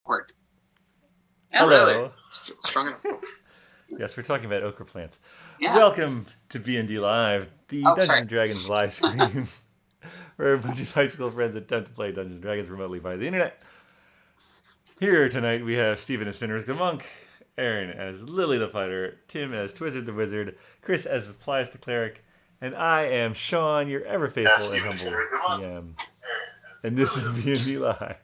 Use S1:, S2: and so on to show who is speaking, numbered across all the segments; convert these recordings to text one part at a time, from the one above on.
S1: Word.
S2: Oh,
S3: Hello.
S2: really?
S1: Strong enough.
S2: Yes, we're talking about ochre plants.
S1: Yeah.
S2: Welcome to BND Live, the
S1: Oh,
S2: Dungeons
S1: sorry.
S2: and Dragons live stream, where a bunch of high school friends attempt to play Dungeons and Dragons remotely via the internet. Here tonight we have Stephen as Finric the Monk, Erin as Lily the Fighter, Tim as Twizzard the Wizard, Chris as Paelias the Cleric, and I am Shawn, your ever faithful and humble DM. And this is BND Live.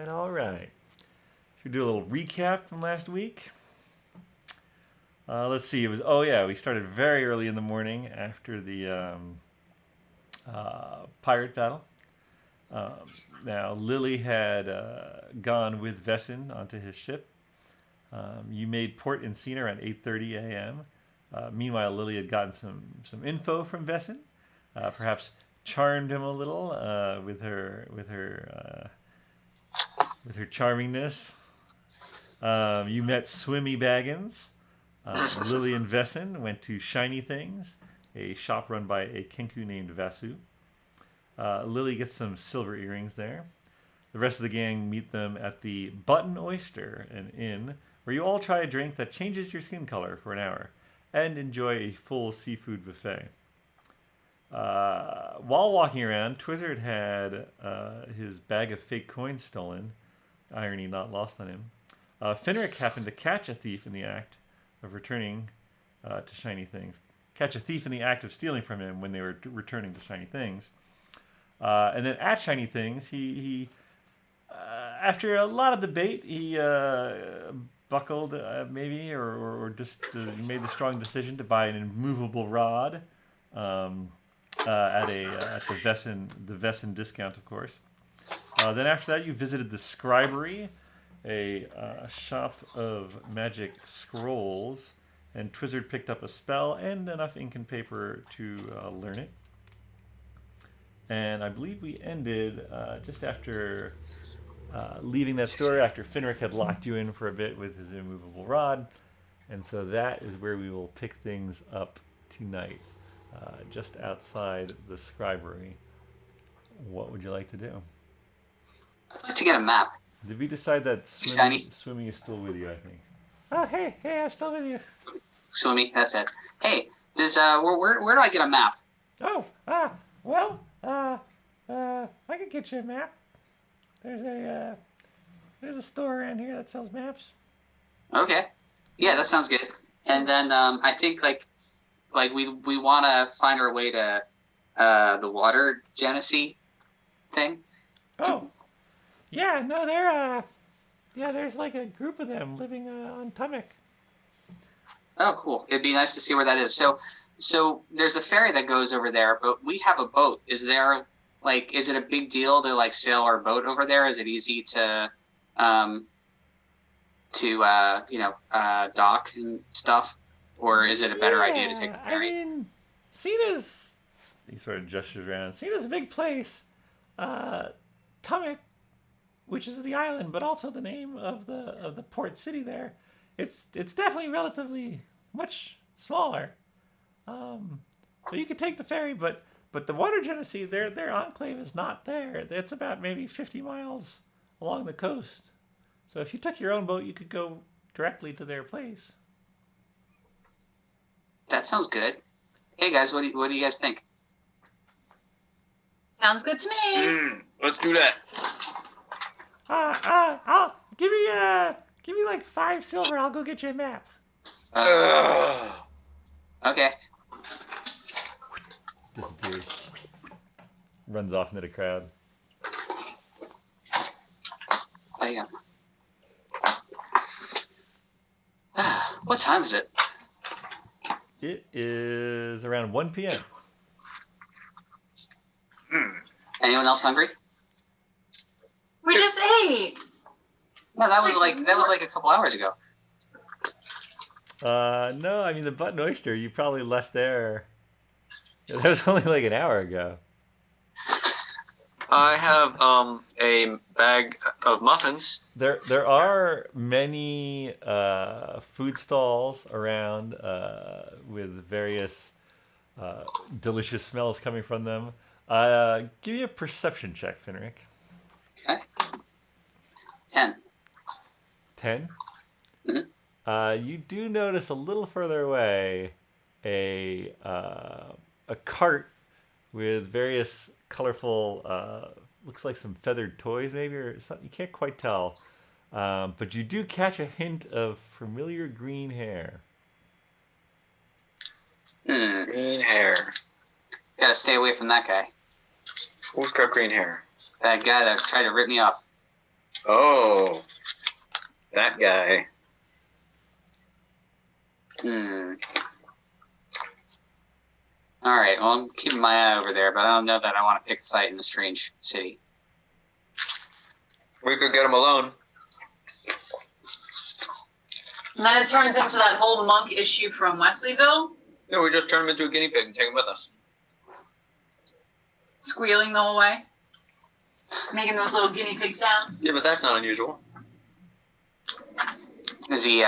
S2: All right. Should we do a little recap from last week? Let's see. We started very early in the morning after the pirate battle. Now, Lily had gone with Vessin onto his ship. You made port in Cena around 8:30 a.m. Meanwhile, Lily had gotten some info from Vessin, perhaps charmed him a little with her charmingness. You met Swimmy Baggins. Lily and Vessin went to Shiny Things, a shop run by a kinku named Vasu. Lily gets some silver earrings there. The rest of the gang meet them at the Button Oyster, an inn, where you all try a drink that changes your skin color for an hour, and enjoy a full seafood buffet. While walking around, Twizzard had his bag of fake coins stolen, irony not lost on him. Finric happened to catch a thief in the act of returning to Shiny Things. Catch a thief in the act of stealing from him when they were returning to Shiny Things. And then at Shiny Things, he after a lot of debate, he buckled maybe, or just made the strong decision to buy an immovable rod at the Vessin discount, of course. Then after that, you visited the Scribery, a shop of magic scrolls, and Twizzard picked up a spell and enough ink and paper to learn it. And I believe we ended just after leaving that store, after Finric had locked you in for a bit with his immovable rod. And so that is where we will pick things up tonight, just outside the Scribery. What would you like to do?
S1: I'd like to get a map.
S2: Did we decide that Swimmy is still with you, I think? Oh, hey, I'm still with you.
S1: Swimmy, that's it. Hey, where do I get a map?
S2: Oh, I could get you a map. There's a store around here that sells maps.
S1: Okay. Yeah, that sounds good. And then I think like we want to find our way to the water Genesee thing.
S2: Oh. Yeah, no, there's like a group of them living on Tumbling.
S1: Oh, cool. It'd be nice to see where that is. So there's a ferry that goes over there, but we have a boat. Is it a big deal to like sail our boat over there? Is it easy to dock and stuff? Or is it a better idea to take the ferry?
S2: I mean, Cena's, he sort of gestures around. Cena's a big place. Tumbling, which is the island, but also the name of the port city there. It's definitely relatively much smaller. So you could take the ferry, but the water Genesee, their enclave is not there. It's about maybe 50 miles along the coast. So if you took your own boat, you could go directly to their place.
S1: That sounds good. Hey guys, what do you guys think?
S3: Sounds good to me.
S4: Let's do that.
S2: I'll give me like 5 silver. I'll go get you a map.
S1: Okay.
S2: Disappears. runs off into the crowd.
S1: I, what time is it?
S2: It is around 1 p.m.
S1: Anyone else hungry?
S3: We just ate.
S1: No, that was like a couple hours ago.
S2: No, I mean the button oyster you probably left there. That was only like an hour ago.
S4: I have a bag of muffins.
S2: There are many food stalls around with various delicious smells coming from them. Give me a perception check, Finric.
S1: Okay. 10.
S2: 10?
S1: Mm-hmm.
S2: You do notice a little further away a cart with various colorful, looks like some feathered toys maybe, or something. You can't quite tell. But you do catch a hint of familiar green hair.
S4: Green hair.
S1: Gotta stay away from that guy.
S4: Who's got green hair?
S1: That guy that tried to rip me off.
S4: Oh, that guy.
S1: All right. Well, I'm keeping my eye over there, but I don't know that I want to pick a fight in a strange city.
S4: We could get him alone.
S3: And then it turns into that whole monk issue from Wesleyville,
S4: Yeah, we just turn him into a guinea pig and take him with us.
S3: squealing the whole way, making those little guinea pig sounds.
S4: Yeah, but that's not unusual.
S1: Is he?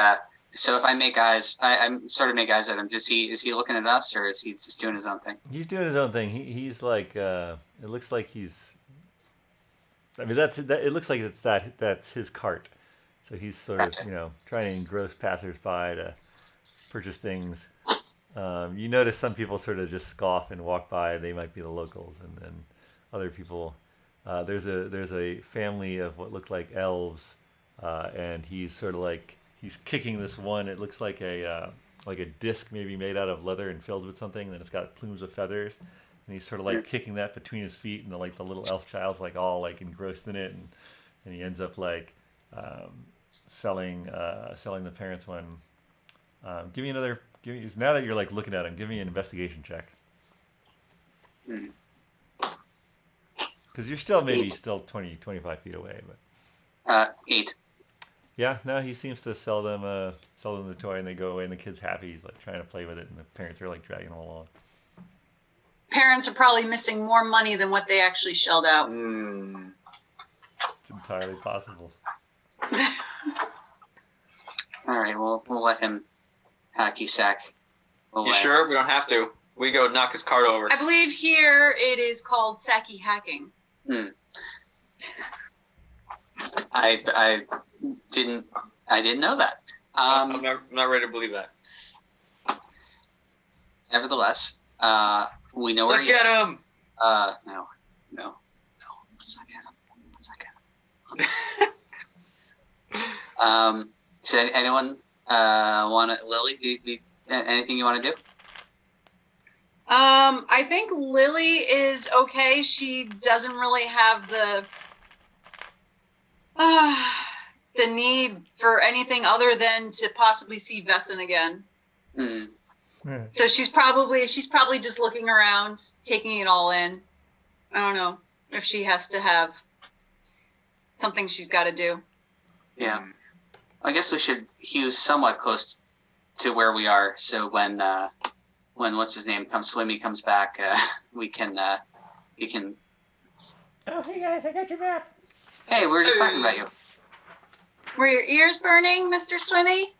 S1: So if I make eyes, I sort of make eyes at him. Is he looking at us, or is he just doing his own thing?
S2: He's doing his own thing. He's like, it looks like he's. I mean, it looks like that's his cart. So he's sort of, trying to engross passersby to purchase things. You notice some people sort of just scoff and walk by. They might be the locals, and then other people. There's a family of what look like elves, and he's sort of like he's kicking this one. It looks like a disc maybe made out of leather and filled with something. And then it's got plumes of feathers, and he's sort of like kicking that between his feet, and the little elf child's like all like engrossed in it, and he ends up like selling the parents one. Give me now that you're like looking at him, give me an investigation check. Because you're still maybe 20, 25 feet away, but
S1: 8.
S2: yeah, no, he seems to sell them the toy, and they go away, and the kid's happy. He's like trying to play with it, and the parents are like dragging him along.
S3: Parents are probably missing more money than what they actually shelled out.
S2: It's entirely possible.
S1: All right, we'll let him hacky sack.
S4: You sure? We don't have to. We go knock his cart over.
S3: I believe here it is called Saki hacking.
S1: I didn't know that.
S4: I'm not ready to believe that.
S1: Nevertheless, we know where
S4: Let's get him.
S1: No. Let's not get him. Does anyone want to? Lily, anything you want to do?
S3: I think Lily is okay. She doesn't really have the need for anything other than to possibly see Vesson again. So she's probably just looking around, taking it all in. I don't know if she has to have something she's got to do.
S1: Yeah. I guess we should hew somewhat close to where we are, so when what's his name Swimmy comes back, we can.
S2: Oh, hey guys, I got your map.
S1: Hey, we were just talking about you.
S3: Were your ears burning, Mr. Swimmy?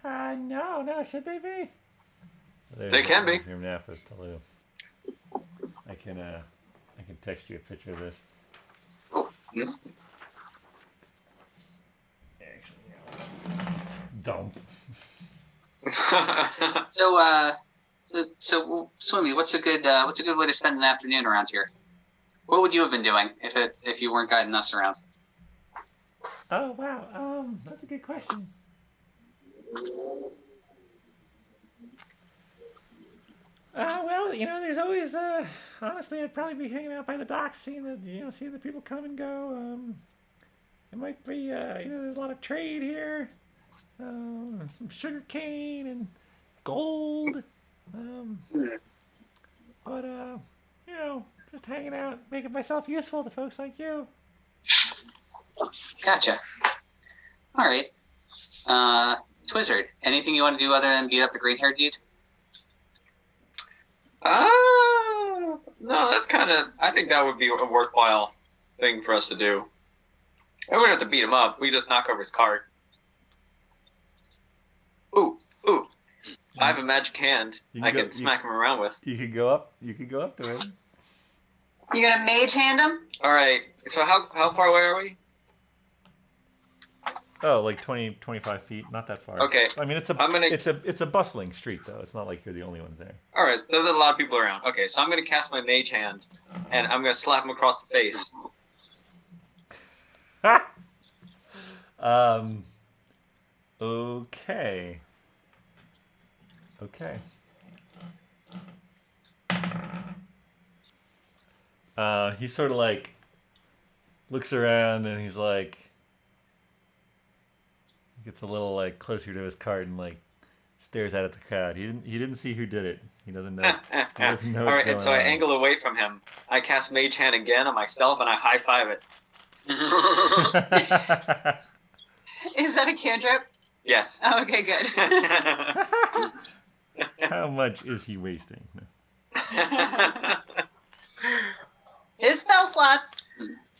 S2: No, should they be?
S4: They can be.
S2: Your map with Tolu. I can text you a picture of this.
S1: Oh. Yeah.
S2: Dump.
S1: So Swimmy, what's a good way to spend an afternoon around here? What would you have been doing if you weren't guiding us around?
S2: Oh wow, that's a good question. Well, there's always. Honestly, I'd probably be hanging out by the docks, seeing the people come and go. It might be, there's a lot of trade here. Some sugar cane and gold. Um, but just hanging out, making myself useful to folks like you.
S1: Gotcha. All right. Twizzard, anything you want to do other than beat up the green-haired dude?
S4: No, that's kind of. I think that would be a worthwhile thing for us to do. We wouldn't have to beat him up. We just knock over his cart. Ooh. I have a magic hand. I can smack him around with.
S2: You could go up. You could go up to him.
S3: You gonna mage hand him?
S4: All right. So how far away are we?
S2: Oh, like 20, 25 feet. Not that far.
S4: Okay.
S2: I mean, it's a bustling street, though. It's not like you're the only ones there.
S4: All right. So there's a lot of people around. Okay. So I'm gonna cast my mage hand, and I'm gonna slap him across the face.
S2: Okay. He sort of like looks around and he's like gets a little like closer to his cart and like stares out at the crowd. He didn't see who did it. He doesn't know. He doesn't know.
S4: All right, and so I angle away from him. I cast mage hand again on myself, and I high five it.
S3: Is that a cantrip?
S4: Yes.
S3: Oh, okay, good.
S2: How much is he wasting?
S3: His spell slots.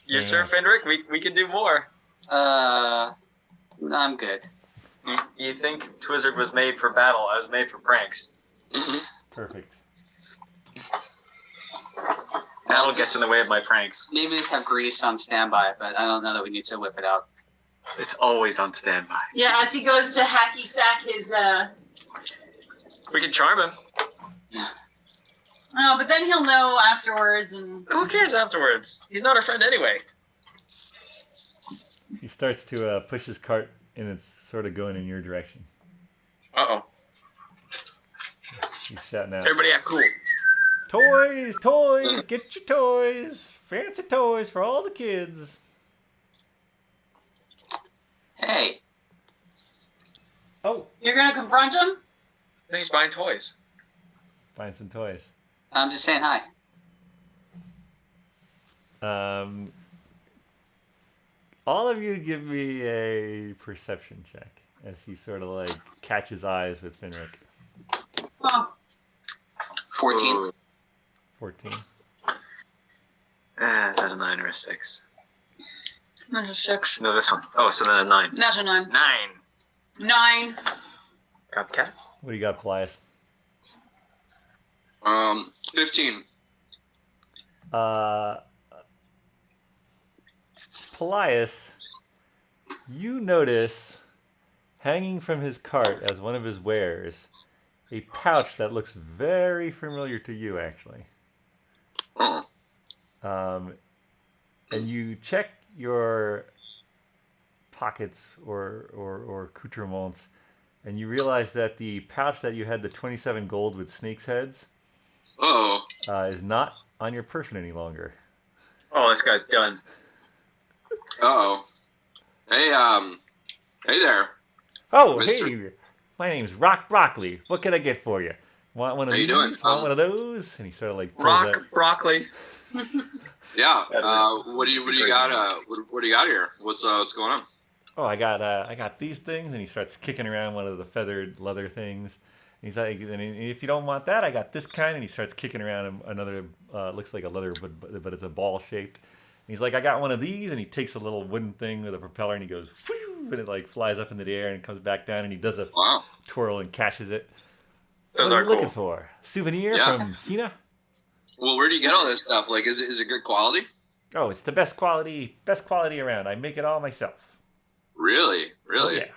S4: You sure, Finric? We can do more.
S1: I'm good.
S4: You think Twizzard was made for battle? I was made for pranks.
S2: Perfect.
S4: Battle gets in the way of my pranks.
S1: Maybe just have grease on standby, but I don't know that we need to whip it out.
S4: It's always on standby.
S3: Yeah, as he goes to hacky sack his.
S4: We can charm him.
S3: Oh, but then he'll know afterwards, and
S4: Who cares afterwards? He's not our friend anyway.
S2: He starts to push his cart and it's sort of going in your direction.
S4: Uh-oh.
S2: He's shouting out.
S4: Everybody act cool.
S2: Toys, get your toys. Fancy toys for all the kids.
S1: Hey.
S2: Oh.
S3: you're gonna confront him?
S4: He's buying toys.
S2: Buying some toys.
S1: I'm just saying hi.
S2: All of you give me a perception check as he sort of like catches eyes with Finric.
S3: Oh,
S1: 14.
S2: 14.
S4: Is that a 9 or a 6?
S3: that's a 6.
S4: No, this one. Oh, so then a 9.
S3: That's a 9.
S4: 9.
S3: 9.
S4: Copycat?
S2: What do you got, Paelias?
S5: 15.
S2: Paelias, you notice hanging from his cart as one of his wares a pouch that looks very familiar to you, actually.
S5: Oh.
S2: And you check your pockets or accoutrements, and you realize that the pouch that you had the 27 gold with snakes' heads
S5: Oh.
S2: is not on your person any longer.
S4: Oh, this guy's done.
S5: Uh-oh. Hey, hey there.
S2: Oh,
S5: Mister-
S2: hey, my name's Rock Broccoli. What can I get for you? Want one of
S5: How you
S2: these?
S5: doing?
S2: Want one of those? And he sort of like pulls
S4: Rock
S2: out-
S4: broccoli.
S5: Yeah. What do you got? What do you got here? What's going on?
S2: Oh, I got these things, and he starts kicking around one of the feathered leather things. He's like, and if you don't want that, I got this kind, and he starts kicking around another looks like a leather, but it's a ball shaped. He's like, I got one of these, and he takes a little wooden thing with a propeller, and he goes, phew, and it like flies up into the air and comes back down, and he does a
S5: Wow.
S2: twirl and catches it.
S4: Those
S2: what are
S4: are
S2: you
S4: cool.
S2: looking for? Souvenir
S5: Yeah.
S2: from Cena?
S5: Well, where do you get all this stuff? Like, is it good quality?
S2: Oh, it's the best quality around. I make it all myself.
S5: Really?
S2: Oh, yeah.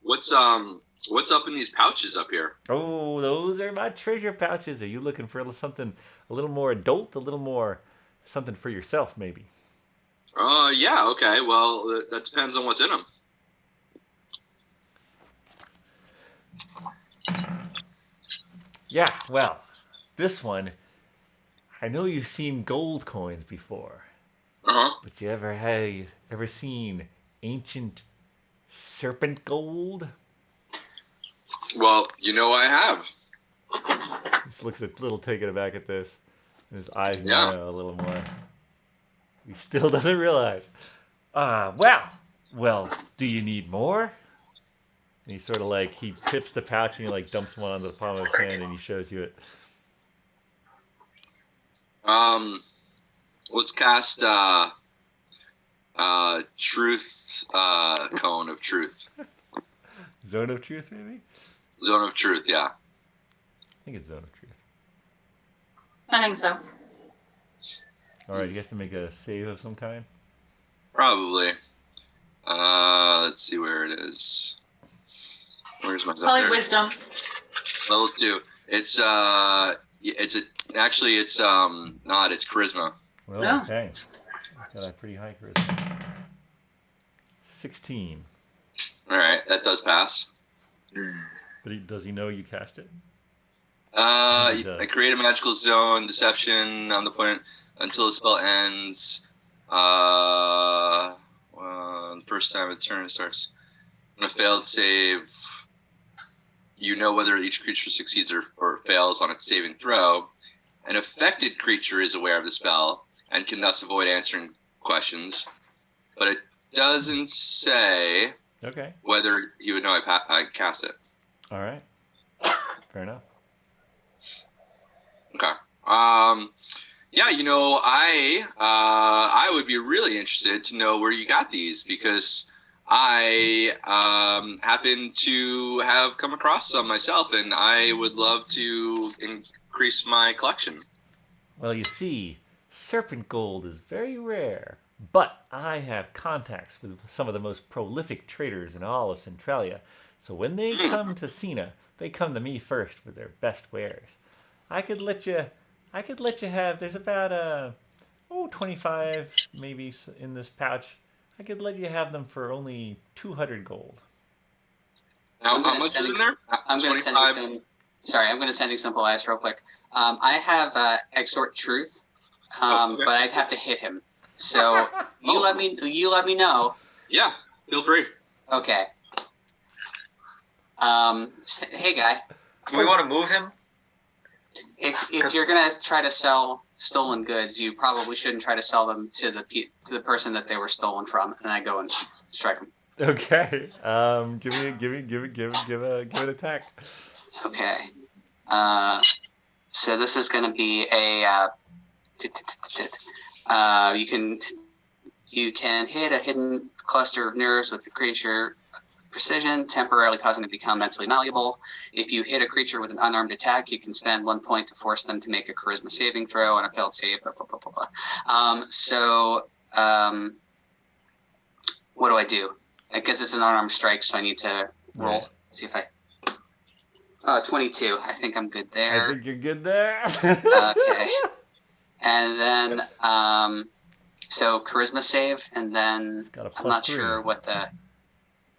S5: What's up in these pouches up here?
S2: Oh, those are my treasure pouches. Are you looking for something a little more adult, a little more something for yourself, maybe?
S5: Yeah. Okay. Well, that depends on what's in them.
S2: Yeah, well, this one, I know you've seen gold coins before.
S5: Uh-huh.
S2: But you ever seen ancient serpent gold?
S5: Well, I have.
S2: He looks a little taken aback at this. And his eyes
S5: Yeah.
S2: narrow a little more. He still doesn't realize. Well, do you need more? And he sort of he tips the pouch and he dumps one onto the palm of his hand and he shows you it.
S5: Let's cast truth cone of truth.
S2: Zone of truth, maybe?
S5: Zone of truth, yeah.
S2: I think it's zone of truth.
S3: I think so.
S2: All right, you have to make a save of some kind.
S5: Probably. Let's see where it is. Where's my
S3: Probably wisdom.
S5: Level 2. It's not. It's charisma.
S2: Well, okay. He's got a pretty high charisma. 16.
S5: All right, that does pass.
S2: But does he know you cast it?
S5: I create a magical zone, deception on the point until the spell ends. The first time the turn starts. On a failed save, you know whether each creature succeeds or fails on its saving throw. An affected creature is aware of the spell and can thus avoid answering questions. But it doesn't say whether you would know I cast it.
S2: All right. Fair enough.
S5: Okay. Yeah, I would be really interested to know where you got these because I happen to have come across some myself, and I would love to increase my collection.
S2: Well, you see, serpent gold is very rare, but I have contacts with some of the most prolific traders in all of Centralia. So when they come to Cena, they come to me first with their best wares. I could let you have. There's about 25 maybe in this pouch. I could let you have them for only 200 gold.
S5: How much is in there?
S1: I'm going to send you some. Sorry, I'm going to send you some Paelias real quick. I have exhort truth, but I'd have to hit him. So you let me know.
S5: Yeah, feel free.
S1: Okay. Hey guy.
S4: Do we want to move him?
S1: If you're gonna try to sell stolen goods, you probably shouldn't try to sell them to the person that they were stolen from, and I go and strike them.
S2: Okay. Give an attack.
S1: Okay. So this is gonna be a. You can hit a hidden cluster of nerves with the creature. Precision, temporarily causing it to become mentally malleable. If you hit a creature with an unarmed attack, you can spend 1 point to force them to make a charisma saving throw on a failed save. Blah, blah, blah, blah, blah. What do I do? I guess it's an unarmed strike, so I need to roll.
S2: Right.
S1: See if I. 22. I think I'm good there.
S2: I think you're good there.
S1: Okay. And then, so charisma save, and then I'm not sure what the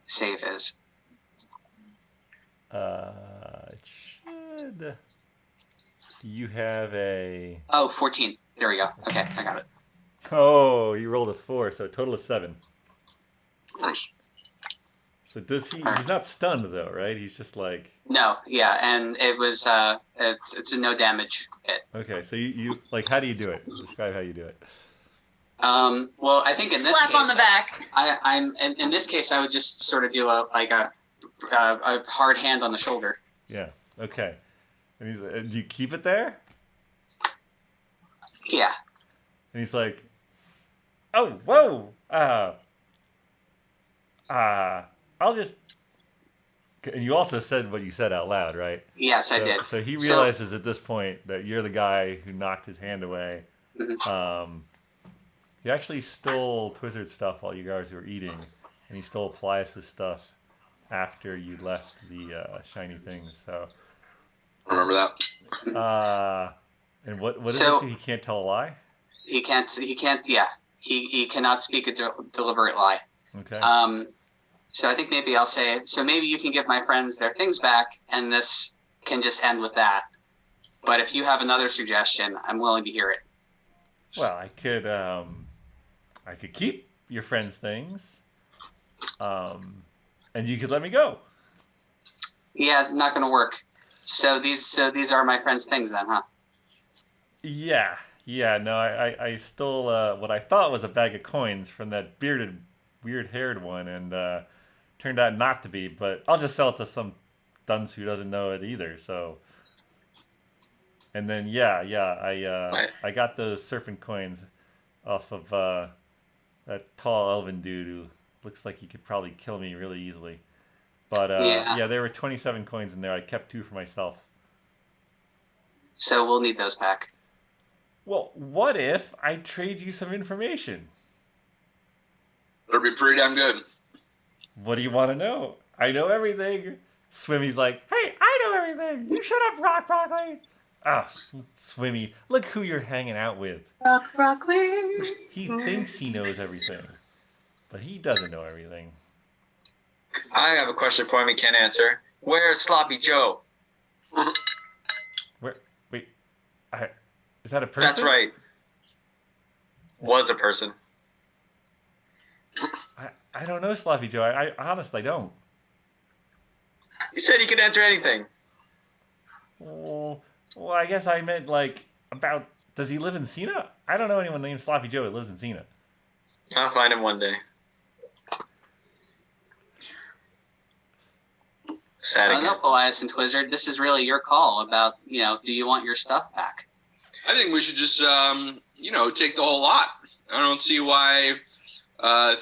S1: save is.
S2: It should. You have a.
S1: 14. There we go. Okay, I got it.
S2: Oh, you rolled a 4, so a total of 7.
S5: Nice.
S2: So does he? He's not stunned though, right? He's just like.
S1: No, yeah, and it was it's a no damage hit.
S2: Okay, so you how do you do it? Describe how you do it.
S1: Well, I think in this
S3: Slap
S1: case,
S3: on the back.
S1: I'm in this case, I would just sort of do a hard hand on the shoulder.
S2: Yeah. Okay. And he's like, do you keep it there?
S1: Yeah.
S2: And he's like, oh, whoa, I'll just. And you also said what you said out loud, right?
S1: Yes, I did.
S2: So he realizes at this point that you're the guy who knocked his hand away.
S1: Mm-hmm.
S2: He actually stole Twizzard's stuff while you guys were eating, and he stole Paelias' stuff after you left the shiny things. So
S5: remember
S2: that. And what is it? He can't tell a lie.
S1: He can't. Yeah. He cannot speak a deliberate lie.
S2: Okay.
S1: So I think maybe I'll say, so maybe you can give my friends their things back, and this can just end with that. But if you have another suggestion, I'm willing to hear it.
S2: Well, I could keep your friend's things, and you could let me go.
S1: Yeah, not going to work. So these are my friend's things then, huh?
S2: Yeah. No, I stole what I thought was a bag of coins from that bearded, weird-haired one, and turned out not to be. But I'll just sell it to some dunce who doesn't know it either. So, and then I got those serpent coins off of that tall elven dude who looks like he could probably kill me really easily. But there were 27 coins in there. I kept 2 for myself.
S1: So we'll need those back.
S2: Well, what if I trade you some information?
S5: That'll be pretty damn good.
S2: What do you want to know? I know everything. Swimmy's like, hey, I know everything. You shut up, Rock Broccoli. Ah, Swimmy, look who you're hanging out with.
S3: Rock Broccoli.
S2: He thinks he knows everything, but he doesn't know everything.
S4: I have a question for him he can't answer. Where's Sloppy Joe?
S2: Wait, is that a person?
S4: That's right. Was a person.
S2: I don't know, Sloppy Joe. I honestly don't.
S4: He said he could answer anything.
S2: Well, I guess I meant about. Does he live in Cena? I don't know anyone named Sloppy Joe that lives in Cena.
S4: I'll find him one day. Sad
S1: I don't
S4: again.
S1: know, Paelias and Twizzard. This is really your call about, do you want your stuff back?
S5: I think we should just, take the whole lot. I don't see why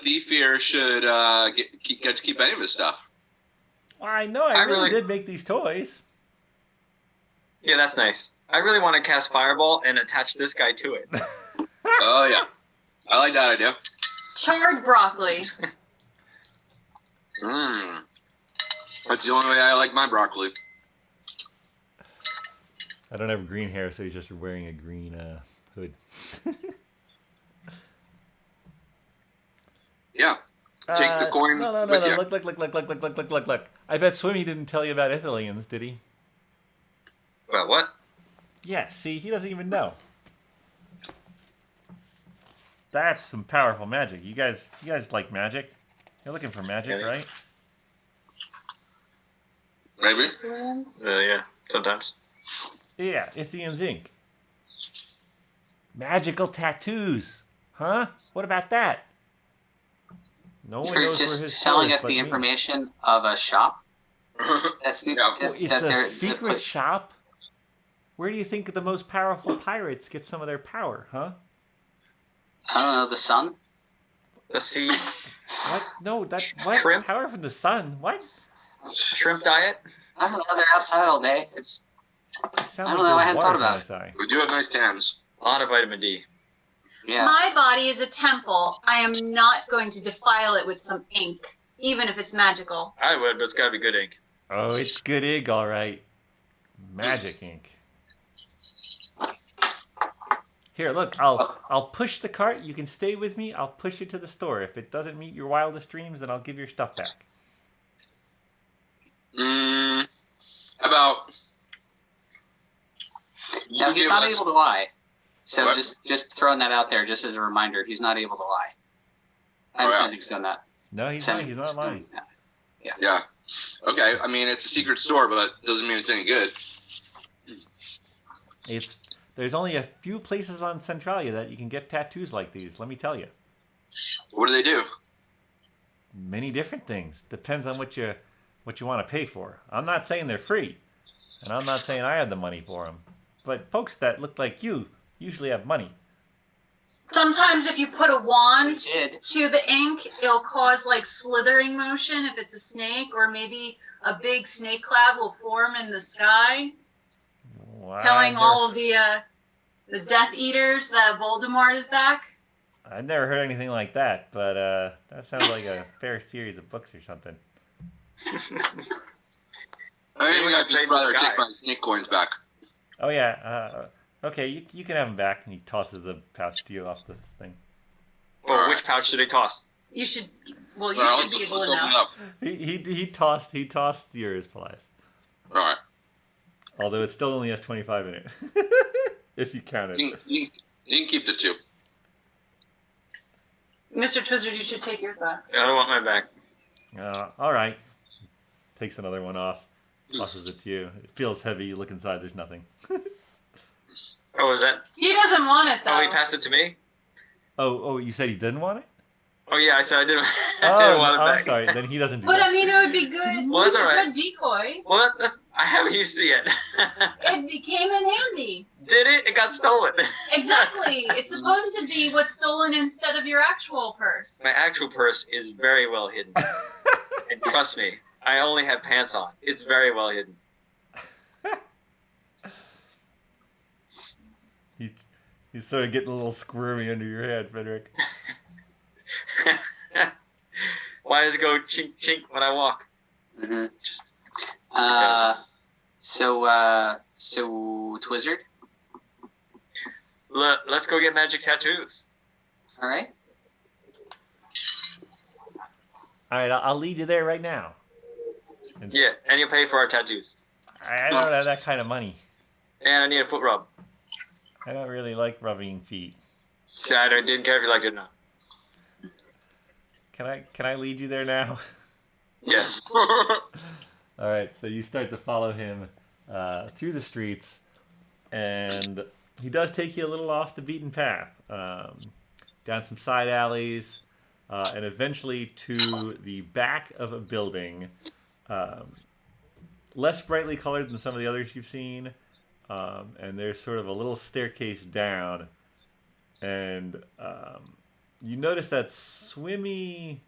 S5: Thief here should get to keep any of his stuff.
S2: Well, I know I really did make these toys.
S4: Yeah, that's nice. I really want to cast Fireball and attach this guy to it.
S5: Oh, yeah. I like that idea.
S3: Charred broccoli.
S5: That's the only way I like my broccoli.
S2: I don't have green hair, so he's just wearing a green hood.
S5: Yeah. Take the coin.
S2: No.
S5: with you.
S2: Look. I bet Swimmy didn't tell you about Ithalians, did he?
S4: Well, what?
S2: Yeah, see, he doesn't even know. That's some powerful magic. You guys like magic? You're looking for magic, right?
S5: Maybe.
S4: Yeah, sometimes.
S2: Yeah, Ithian's ink. Magical tattoos. Huh? What about that? No one
S1: You're
S2: knows where
S1: just
S2: his
S1: selling
S2: store is
S1: us
S2: but
S1: the
S2: me.
S1: information of a shop? That's new.
S5: Yeah.
S2: Well, it's a secret shop? Where do you think the most powerful pirates get some of their power, huh?
S1: I don't know, the sun?
S4: The sea.
S2: What? No, that's what?
S4: Shrimp?
S2: Power from the sun? What?
S4: Shrimp diet.
S1: I don't know, they're outside all day.
S2: You sound
S1: I don't
S2: like
S1: know, I
S2: there's
S1: hadn't
S2: water
S1: thought about it.
S2: outside.
S5: We do have nice tans.
S4: A lot of vitamin D.
S1: Yeah.
S3: My body is a temple. I am not going to defile it with some ink, even if it's magical.
S4: I would, but it's got to be good ink.
S2: Oh, it's good ink, all right. Magic ink. Here, look. I'll push the cart. You can stay with me. I'll push you to the store. If it doesn't meet your wildest dreams, then I'll give your stuff back.
S5: How about...
S1: Now, he's not able to lie. So
S5: What?
S1: just throwing that out there, just as a reminder, he's not able to lie. I haven't said he's done that.
S2: No, he's not lying.
S5: Yeah. Okay, I mean, it's a secret store, but doesn't mean it's any good.
S2: There's only a few places on Centralia that you can get tattoos like these, let me tell you.
S5: What do they do?
S2: Many different things. Depends on what you want to pay for. I'm not saying they're free, and I'm not saying I have the money for them. But folks that look like you usually have money.
S3: Sometimes if you put a wand
S1: He did.
S3: to the ink, it'll cause like slithering motion if it's a snake, or maybe a big snake cloud will form in the sky, telling all of the Death Eaters that Voldemort is back.
S2: I've never heard anything like that, but that sounds like a fair series of books or something.
S5: I think I'd just rather take my snake coins back.
S2: Oh yeah, okay, you can have them back, and he tosses the pouch to you off the thing.
S4: Well, which pouch should I toss?
S3: You should. Well, you
S5: Well,
S3: should be able
S5: let's
S3: to
S5: open it
S3: know.
S5: up.
S2: He tossed yours, Paelias.
S5: All right.
S2: Although it still only has 25 in it, if you count it.
S5: You can keep the 2.
S3: Mr. Twizzard, you should take your back.
S4: I don't want my back.
S2: All right. Takes another one off. Tosses it to you. It feels heavy. You look inside. There's nothing.
S4: Oh, is that?
S3: He doesn't want it though.
S4: Oh, he passed it to me.
S2: Oh, you said he didn't want it?
S4: Oh yeah, I said I didn't. I
S2: Oh,
S4: didn't want it
S2: I'm
S4: back.
S2: sorry. Then he doesn't do
S3: But
S2: that.
S3: I mean, it would be good.
S4: Well, that's
S3: It's a
S4: all right.
S3: good decoy.
S4: Well, I haven't used it yet.
S3: It came in handy.
S4: Did it? It got stolen.
S3: Exactly. It's supposed to be what's stolen instead of your actual purse.
S4: My actual purse is very well hidden. And trust me, I only have pants on. It's very well hidden.
S2: He's sort of getting a little squirmy under your head, Finric.
S4: Why does it go chink chink when I walk?
S1: Mm-hmm.
S4: Just
S1: So Twizzard.
S4: let's go get magic tattoos.
S1: All right.
S2: All right, I'll lead you there right now.
S4: Yeah, and you'll pay for our tattoos.
S2: I don't have that kind of money.
S4: And I need a foot rub.
S2: I don't really like rubbing feet.
S4: I didn't care if you liked it or not.
S2: Can I lead you there now?
S4: Yes.
S2: All right, so you start to follow him through the streets, and he does take you a little off the beaten path, down some side alleys, and eventually to the back of a building, less brightly colored than some of the others you've seen, and there's sort of a little staircase down, and you notice that Swimmy.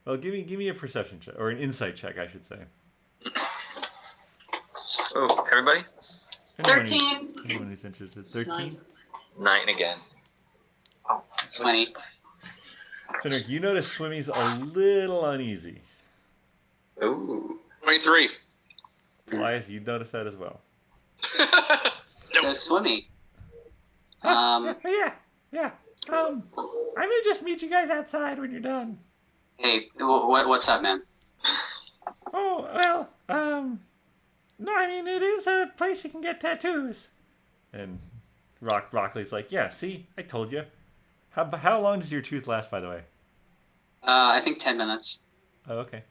S2: Well, give me a perception check, or an insight check, I should say.
S4: Oh, everybody?
S3: 13.
S2: Anyone who's interested. 13?
S4: 9 again.
S1: 20.
S2: Finric, you notice Swimmy's a little uneasy.
S4: Ooh.
S5: 23.
S2: Elias, you notice that as well.
S1: So Swimmy.
S2: Yeah. I may just meet you guys outside when you're done.
S1: Hey, what's up, man?
S2: Oh, well, no, I mean, it is a place you can get tattoos. And Broccoli's like, yeah, see, I told you. How long does your tooth last, by the way?
S1: I think 10 minutes.
S2: Oh, okay.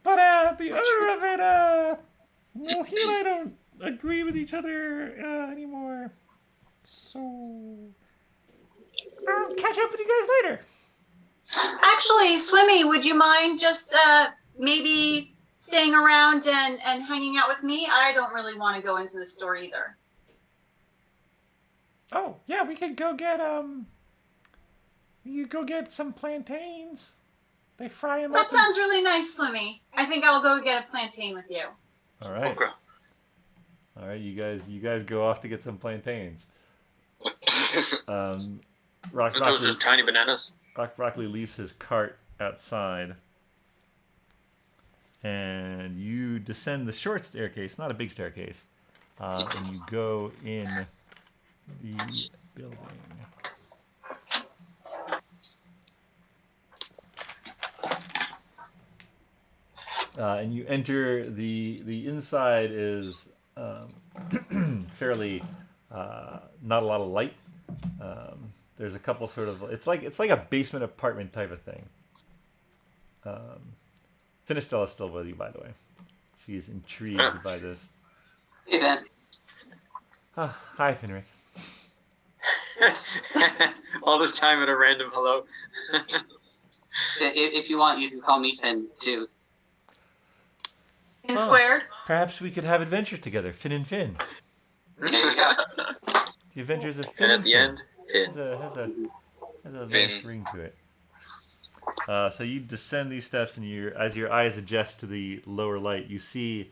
S2: But, the other of it, well, he and I don't agree with each other, anymore. So, I'll catch up with you guys later.
S3: Actually, Swimmy, would you mind just maybe staying around and hanging out with me? I don't really want to go into the store either.
S2: Oh, yeah, we could go get, you go get some plantains. They fry them
S3: That
S2: up.
S3: sounds really nice, Swimmy. I think I'll go get a plantain with you.
S2: All right.
S4: Okay.
S2: All right, you guys go off to get some plantains.
S4: Those just tiny bananas.
S2: Broccoli leaves his cart outside, and you descend the short staircase, not a big staircase, and you go in the building. And you enter the inside is fairly not a lot of light. There's a couple sort of it's like a basement apartment type of thing. Finistella is still with you, by the way. She's intrigued by this.
S1: Hey, Ben.
S2: Hi, Finric.
S4: All this time at a random hello.
S1: If you want, you can call me Finn, too.
S3: In squared?
S2: Perhaps we could have adventures together, Finn and Finn.
S1: There you go.
S2: The adventures of Finn
S4: And at the
S2: Finn.
S4: end, Finn.
S2: Has a nice
S5: Finn.
S2: ring to it. So you descend these steps, and as your eyes adjust to the lower light, you see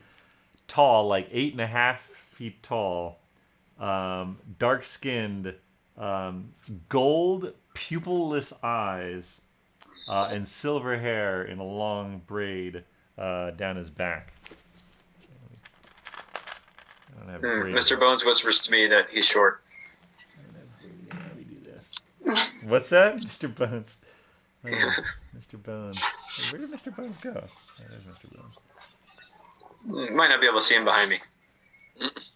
S2: tall, like 8.5 feet tall, dark-skinned, gold pupilless eyes, and silver hair in a long braid down his back. I don't have braid.
S4: Mr. Bones whispers to me that he's short.
S2: How do we do this? What's that, Mr. Bones? Oh, Mr. Bones. Where did Mr. Bones go? Oh, there's Mr. Bones.
S4: Might not be able to see him behind me.
S2: There's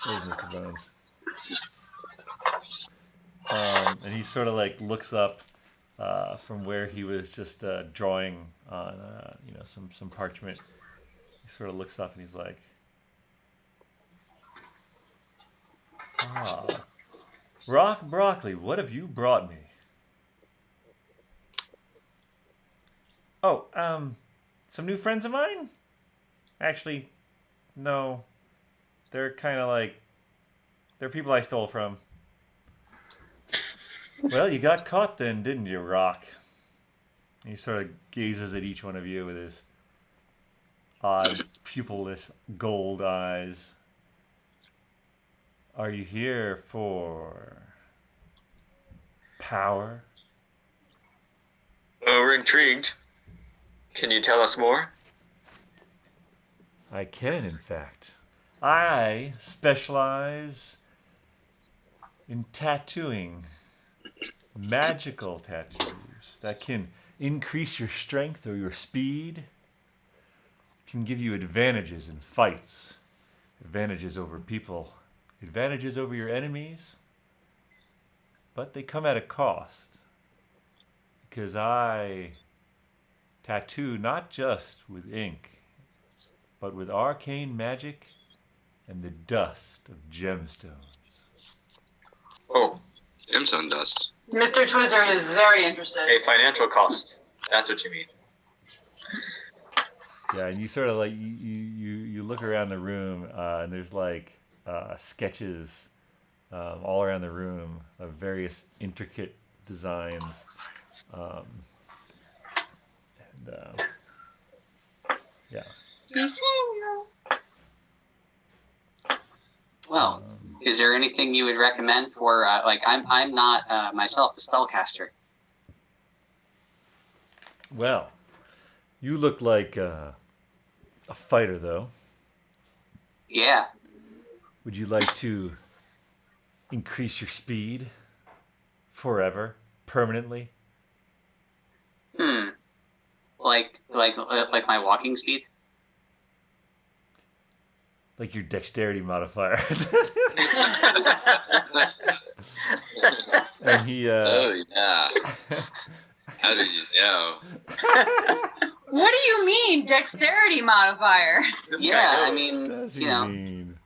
S2: Mr. Bones. And he sort of like looks up from where he was just drawing on some parchment. He sort of looks up and he's like, Rock Broccoli, what have you brought me? Oh, some new friends of mine? Actually, no. They're kind of like, they're people I stole from. Well, you got caught then, didn't you, Rock? And he sort of gazes at each one of you with his odd, pupilless gold eyes. Are you here for power?
S4: Oh, we're intrigued. Can you tell us more?
S2: I can, in fact. I specialize in tattooing magical tattoos that can increase your strength or your speed, can give you advantages in fights, advantages over people, advantages over your enemies, but they come at a cost, because I tattoo not just with ink, but with arcane magic and the dust of gemstones.
S4: Oh,
S5: Gemstone dust.
S3: Mr. Twizzard is very interested.
S4: a financial cost. That's what you mean.
S2: Yeah, and you sort of like you look around the room, and there's like sketches all around the room of various intricate designs, and yeah.
S1: Well, is there anything you would recommend for like I'm not myself a spellcaster.
S2: Well, you look like a fighter, though.
S1: Yeah.
S2: Would you like to increase your speed forever, permanently?
S1: Like my walking speed.
S2: Like your dexterity modifier. And he.
S5: Oh yeah. How did you know?
S3: What do you mean, dexterity modifier?
S1: Yeah, I mean,
S2: Does he
S1: you know.
S2: mean?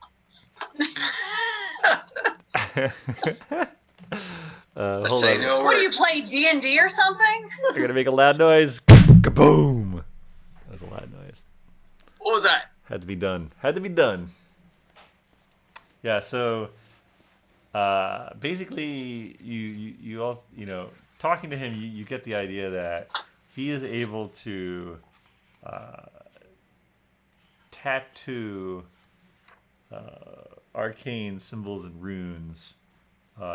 S5: Let's
S2: Hold
S5: say
S2: on.
S5: no
S3: What do you
S5: words.
S3: play, D&D or something?
S2: I gotta make a loud noise. Kaboom! That was a loud noise.
S4: What was that?
S2: Had to be done. Had to be done. Yeah. So, basically, you all talking to him, you get the idea that he is able to tattoo arcane symbols and runes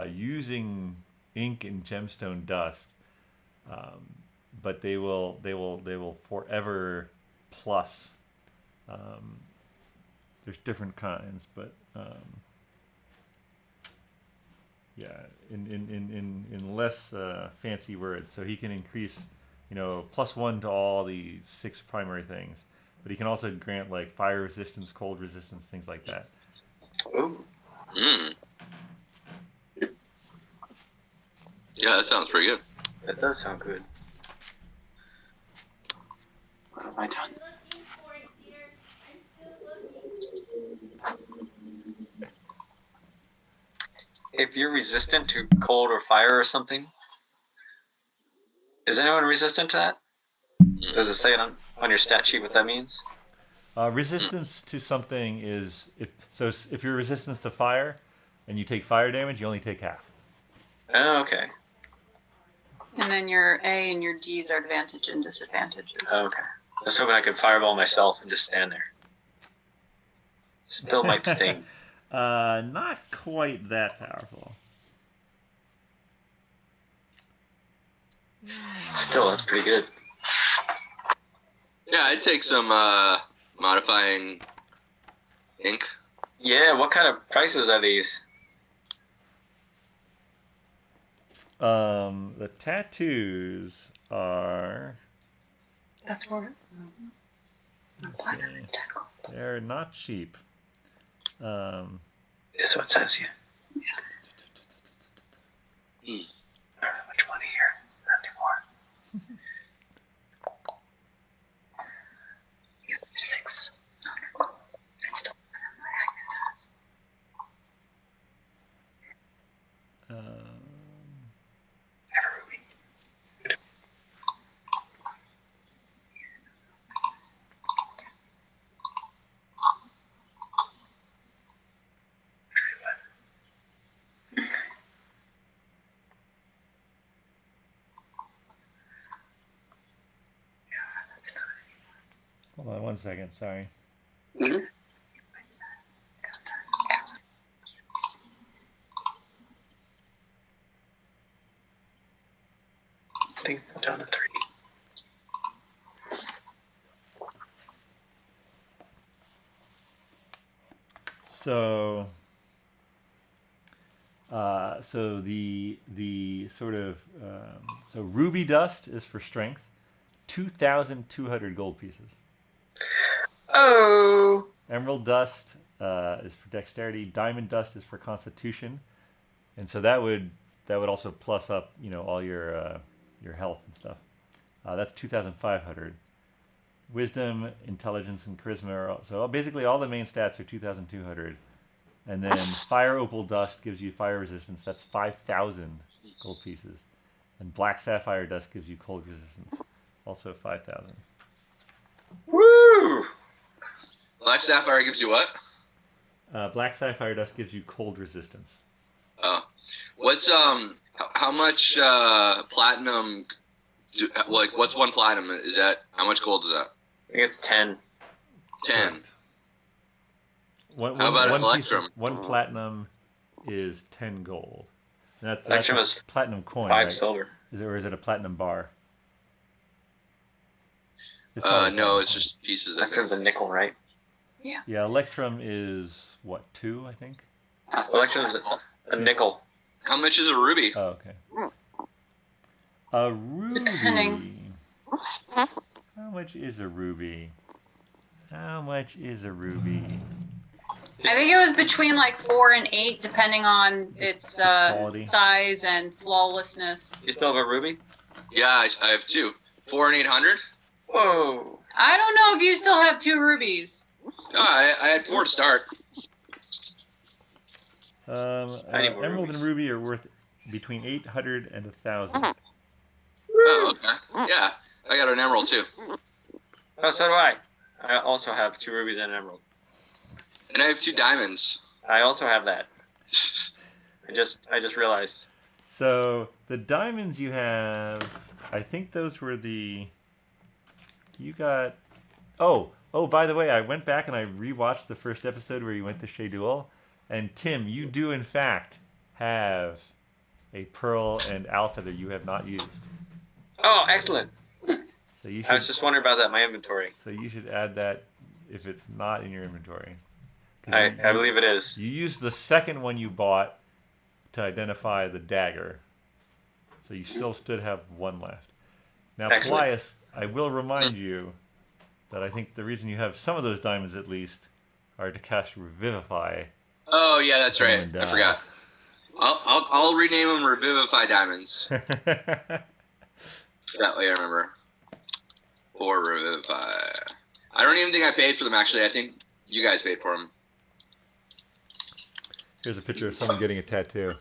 S2: using ink and gemstone dust, but they will forever plus. There's different kinds, but yeah, in less fancy words. So he can increase, +1 to all the 6 primary things, but he can also grant like fire resistance, cold resistance, things like that.
S4: Ooh.
S5: Yeah, that sounds pretty good.
S4: That does sound good.
S1: What have I done?
S4: If you're resistant to cold or fire or something, is anyone resistant to that? Does it say it on your stat sheet what that means?
S2: Resistance to something is if you're resistance to fire, and you take fire damage, you only take half.
S4: Oh, okay.
S3: And then your A and your D's are advantage and disadvantages.
S4: Okay. I was hoping I could fireball myself and just stand there. Still might sting.
S2: Not quite that powerful.
S4: Still, that's pretty good.
S5: Yeah, I'd take some modifying ink.
S4: Yeah, what kind of prices are these?
S2: The tattoos are.
S3: That's more.
S2: Let's see. They're not cheap.
S4: That's what it says here. I don't have much money here. Not anymore.
S3: 600 gold. I still don't know what Agnes says.
S2: Hold on 1 second. Sorry.
S1: Mhm.
S4: I think I'm down to 3.
S2: So the sort of so ruby dust is for strength, 2,200 gold pieces.
S4: Oh.
S2: Emerald dust is for dexterity. Diamond dust is for constitution, and so that would also plus up all your health and stuff. That's 2,500. Wisdom, intelligence, and charisma are so basically all the main stats are 2,200. And then fire opal dust gives you fire resistance. That's 5,000 gold pieces. And black sapphire dust gives you cold resistance. Also 5,000.
S4: Woo!
S5: Black sapphire gives you what?
S2: Black sapphire dust gives you cold resistance.
S5: Oh, what's how much platinum? What's 1 platinum? Is that how much gold is that?
S4: I think it's 10.
S5: 10.
S2: Correct.
S5: How about
S2: one
S5: electrum?
S2: One platinum is 10 gold. That's
S4: Electrum
S2: a
S4: is
S2: platinum coin,
S4: 5
S2: right?
S4: silver.
S2: Or is it a platinum bar?
S5: No, it's just pieces. I
S4: Electrum's
S5: think.
S4: a nickel, right?
S2: Yeah, electrum is what, 2, I think?
S4: Electrum's a nickel.
S5: How much is a ruby?
S2: Oh, okay. A ruby.
S3: Depending.
S2: How much is a ruby? How much is a ruby?
S3: I think it was between like 4 and 8, depending on its
S2: Quality.
S3: size and flawlessness.
S4: You still have a ruby?
S5: Yeah, I have 2. 4 and 800.
S4: Whoa.
S3: I don't know if you still have 2 rubies.
S5: No, I had 4 to start.
S4: I need more
S2: Emerald
S4: rubies.
S2: and ruby are worth between 800 and 1,000.
S5: Oh, okay. Yeah, I got an emerald too,
S4: Oh, so do I. I also have 2 rubies and an emerald.
S5: and I have 2 diamonds.
S4: I also have that. I just realized.
S2: So the diamonds you have, I think those were you got. Oh, by the way, I went back and I rewatched the first episode where you went to Shea Duel, and Tim, you do in fact have a pearl and alpha that you have not used.
S4: Oh, excellent.
S2: So you
S4: I was
S2: should.
S4: just wondering about that in my inventory.
S2: So you should add that if it's not in your inventory. 'Cause
S4: I believe it is.
S2: You used the second one you bought to identify the dagger, so you still should have 1 left. Now,
S4: Excellent.
S2: Paelias, I will remind you that I think the reason you have some of those diamonds at least are to cast Revivify.
S5: Oh yeah, that's right.
S2: Someone
S5: I
S2: dies.
S5: forgot. I'll rename them Revivify Diamonds. That way I remember. Or Revivify. I don't even think I paid for them actually. I think you guys paid for them.
S2: Here's a picture of someone getting a tattoo.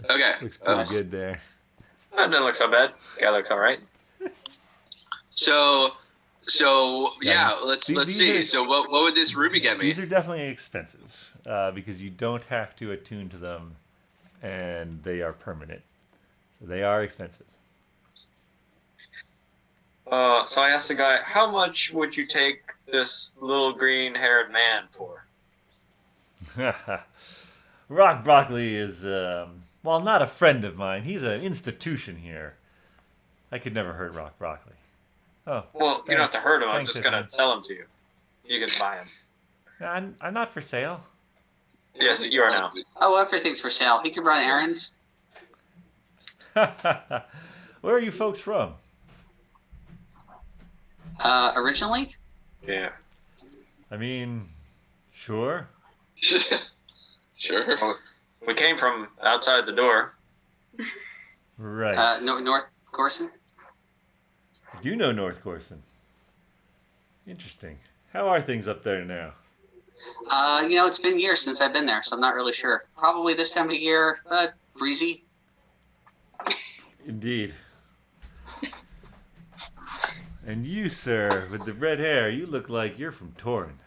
S5: Okay.
S2: Looks pretty good there.
S4: That doesn't look so bad. Guy looks all right.
S5: So yeah, let's
S2: These
S5: see.
S2: are-
S5: So what would this ruby get me?
S2: These are definitely expensive because you don't have to attune to them, and they are permanent. So they are expensive.
S4: So I asked the guy, how much would you take this little green-haired man for?
S2: Rock Broccoli is, well, not a friend of mine. He's an institution here. I could never hurt Rock Broccoli. Oh,
S4: Well, you don't have to hurt him. I'm
S2: Thanks,
S4: just going to
S2: Tiffany.
S4: sell him to you. You can buy him.
S2: I'm not for sale.
S4: Yes, you are now.
S1: Oh, everything's for sale. He can run errands.
S2: Where are you folks from?
S1: Originally,
S4: Yeah.
S2: I mean, sure.
S5: Sure.
S4: Well, we came from outside the door.
S2: Right.
S1: North Corson.
S2: I do know North Corson. Interesting. How are things up there now?
S1: It's been years since I've been there, so I'm not really sure. Probably this time of year, breezy.
S2: Indeed. And you, sir, with the red hair, you look like you're from Torrin.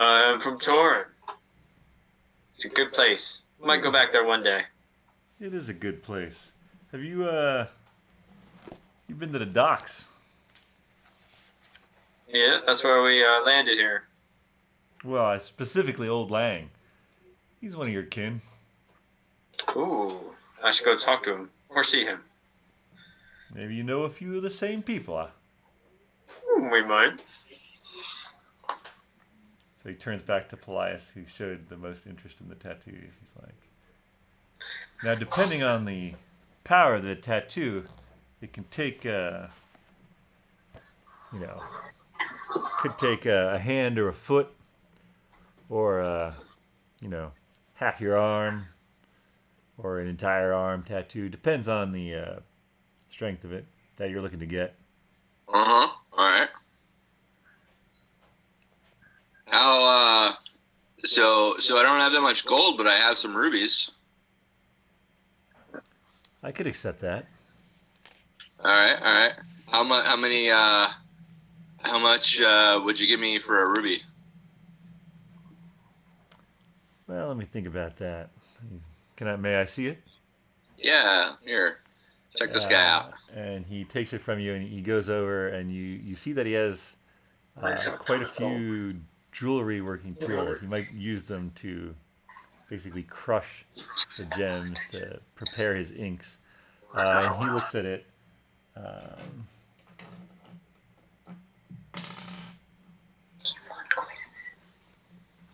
S4: I'm from Torrin. It's a good place. Might go back there one day.
S2: It is a good place. Have you, you've been to the docks?
S4: Yeah, that's where we landed here.
S2: Well, specifically Old Lang. He's one of your kin.
S4: Ooh, I should go talk to him or see him.
S2: Maybe you know a few of the same people, huh?
S4: We might.
S2: So he turns back to Paelias, who showed the most interest in the tattoos. He's like, now, depending on the power of the tattoo, it can take, could take a hand or a foot, or, half your arm, or an entire arm tattoo. Depends on the strength of it that you're looking to get.
S5: All right. How? So I don't have that much gold, but I have some rubies.
S2: I could accept that.
S5: All right. How much would you give me for a ruby?
S2: Well, let me think about that. May I see it?
S5: Yeah, here. Check this guy out.
S2: And he takes it from you, and he goes over, and you see that he has quite a few jewelry working tools. He might use them to basically crush the gems to prepare his inks. And he looks at it.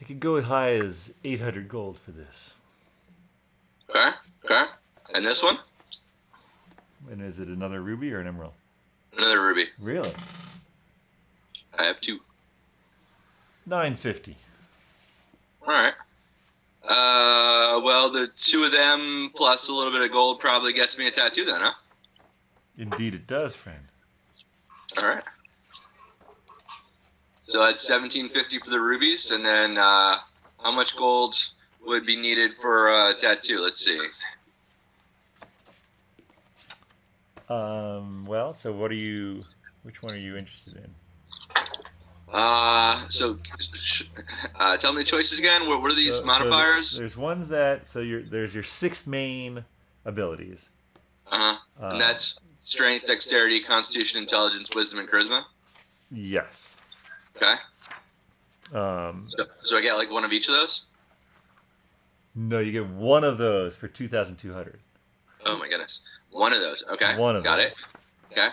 S2: It could go as high as 800 gold for this.
S5: Okay. And this one?
S2: And is it another ruby or an emerald?
S5: Another ruby.
S2: Really?
S5: I have 2.
S2: 950.
S5: All right. Well, the 2 of them plus a little bit of gold probably gets me a tattoo then, huh?
S2: Indeed it does, friend.
S5: All right. So that's 1750 for the rubies, and then how much gold would be needed for a tattoo? Let's see.
S2: Well, so which one are you interested in?
S5: Tell me the choices again. What are these modifiers?
S2: There's ones that, there's your 6 main abilities.
S5: And that's strength, dexterity, constitution, intelligence, wisdom, and charisma?
S2: Yes.
S5: Okay. So I get like one of each of those?
S2: No, you get one of those for 2,200.
S5: Oh my goodness. One of those. Okay.
S2: One of
S5: Got
S2: those.
S5: it. Okay.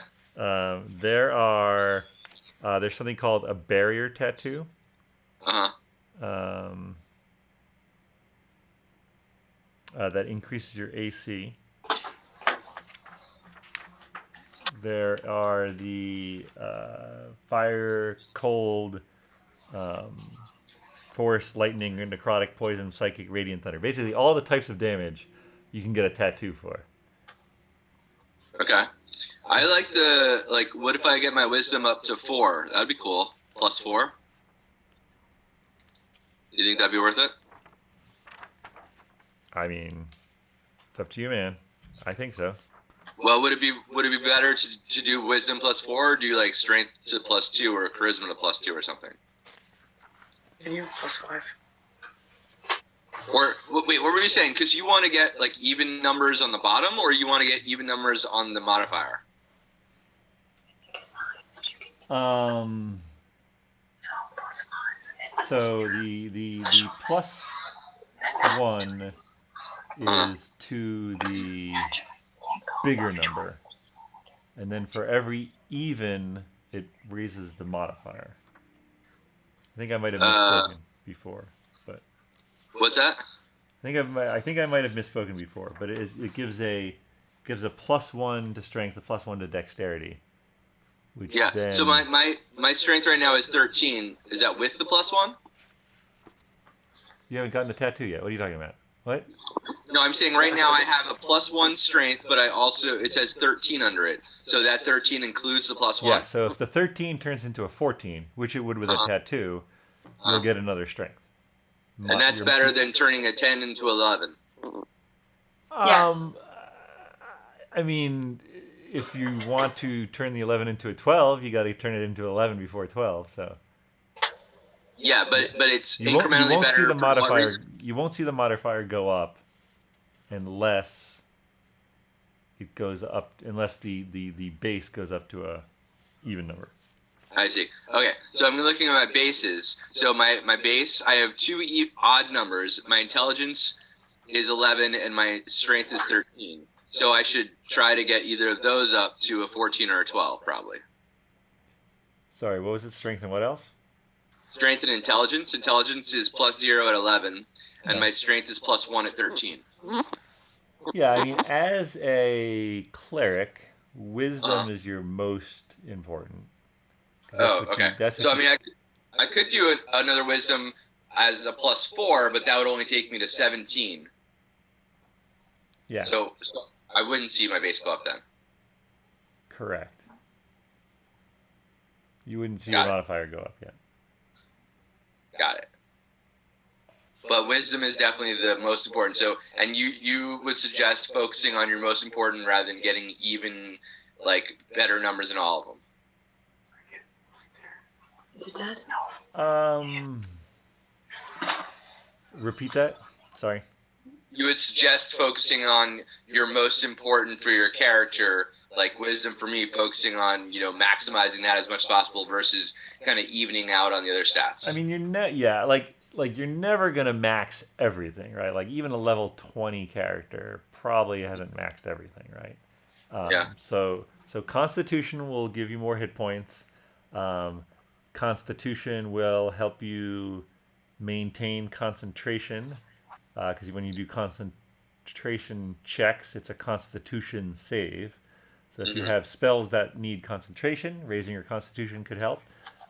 S2: There's something called a barrier tattoo. That increases your AC. There are the fire, cold, force, lightning, necrotic, poison, psychic, radiant, thunder. Basically, all the types of damage you can get a tattoo for.
S5: Okay. I like what if I get my wisdom up to 4? That'd be cool. Plus 4. You think that'd be worth it?
S2: I mean, it's up to you, man. I think so.
S5: Well, would it be better to do wisdom plus 4, or do you like strength to plus 2 or charisma to plus 2 or something?
S4: Can you plus 5?
S5: Or wait, what were you saying? Because you want to get like even numbers on the bottom, or you want to get even numbers on the modifier?
S2: So the plus 1 is to the bigger number, and then for every even, it raises the modifier. I think I might have misspoken before, but
S5: What's that?
S2: I think I might have misspoken before, but it gives a +1 to strength, a +1 to dexterity, Which
S5: Yeah.
S2: then...
S5: So my strength right now is 13. Is that with the +1?
S2: You haven't gotten the tattoo yet. What are you talking about? What?
S5: No, I'm saying right now I have a +1 strength, but I also, it says 13 under it. So that 13 includes the +1?
S2: Yeah, so if the 13 turns into a 14, which it would with a tattoo, you'll get another strength.
S5: And that's better than turning a 10 into 11.
S3: Yes.
S2: I mean, if you want to turn the 11 into a 12, you got to turn it into 11 before 12. So.
S5: Yeah, but it's
S2: You won't
S5: incrementally
S2: see
S5: better.
S2: the
S5: For what
S2: modifier.
S5: reason?
S2: You won't see the modifier go up unless it goes up. Unless the base goes up to a even number.
S5: I see. Okay, so I'm looking at my bases. So my base, I have two odd numbers. My intelligence is 11 and my strength is 13. So I should try to get either of those up to a 14 or a 12, probably.
S2: Sorry, what was it? Strength and what else?
S5: Strength and intelligence. Intelligence is +0 at 11, and my strength is +1 at 13.
S2: Yeah, I mean, as a cleric, wisdom is your most important.
S5: Oh, okay. So, I mean, I could do another wisdom as a +4, but that would only take me to 17.
S2: Yeah.
S5: So I wouldn't see my base go up then.
S2: Correct. You wouldn't see your modifier go up yet.
S5: Got it. But wisdom is definitely the most important. So, and you would suggest focusing on your most important rather than getting even, like, better numbers in all of them.
S3: Is it dead?
S2: Repeat that. Sorry.
S5: You would suggest focusing on your most important for your character, like wisdom for me, focusing on, maximizing that as much as possible versus kind of evening out on the other stats.
S2: I mean, you're never gonna max everything, right? Like even a level 20 character probably hasn't maxed everything, right?
S5: Yeah.
S2: So Constitution will give you more hit points. Constitution will help you maintain concentration, because when you do concentration checks, it's a Constitution save. So if you have spells that need concentration, raising your Constitution could help.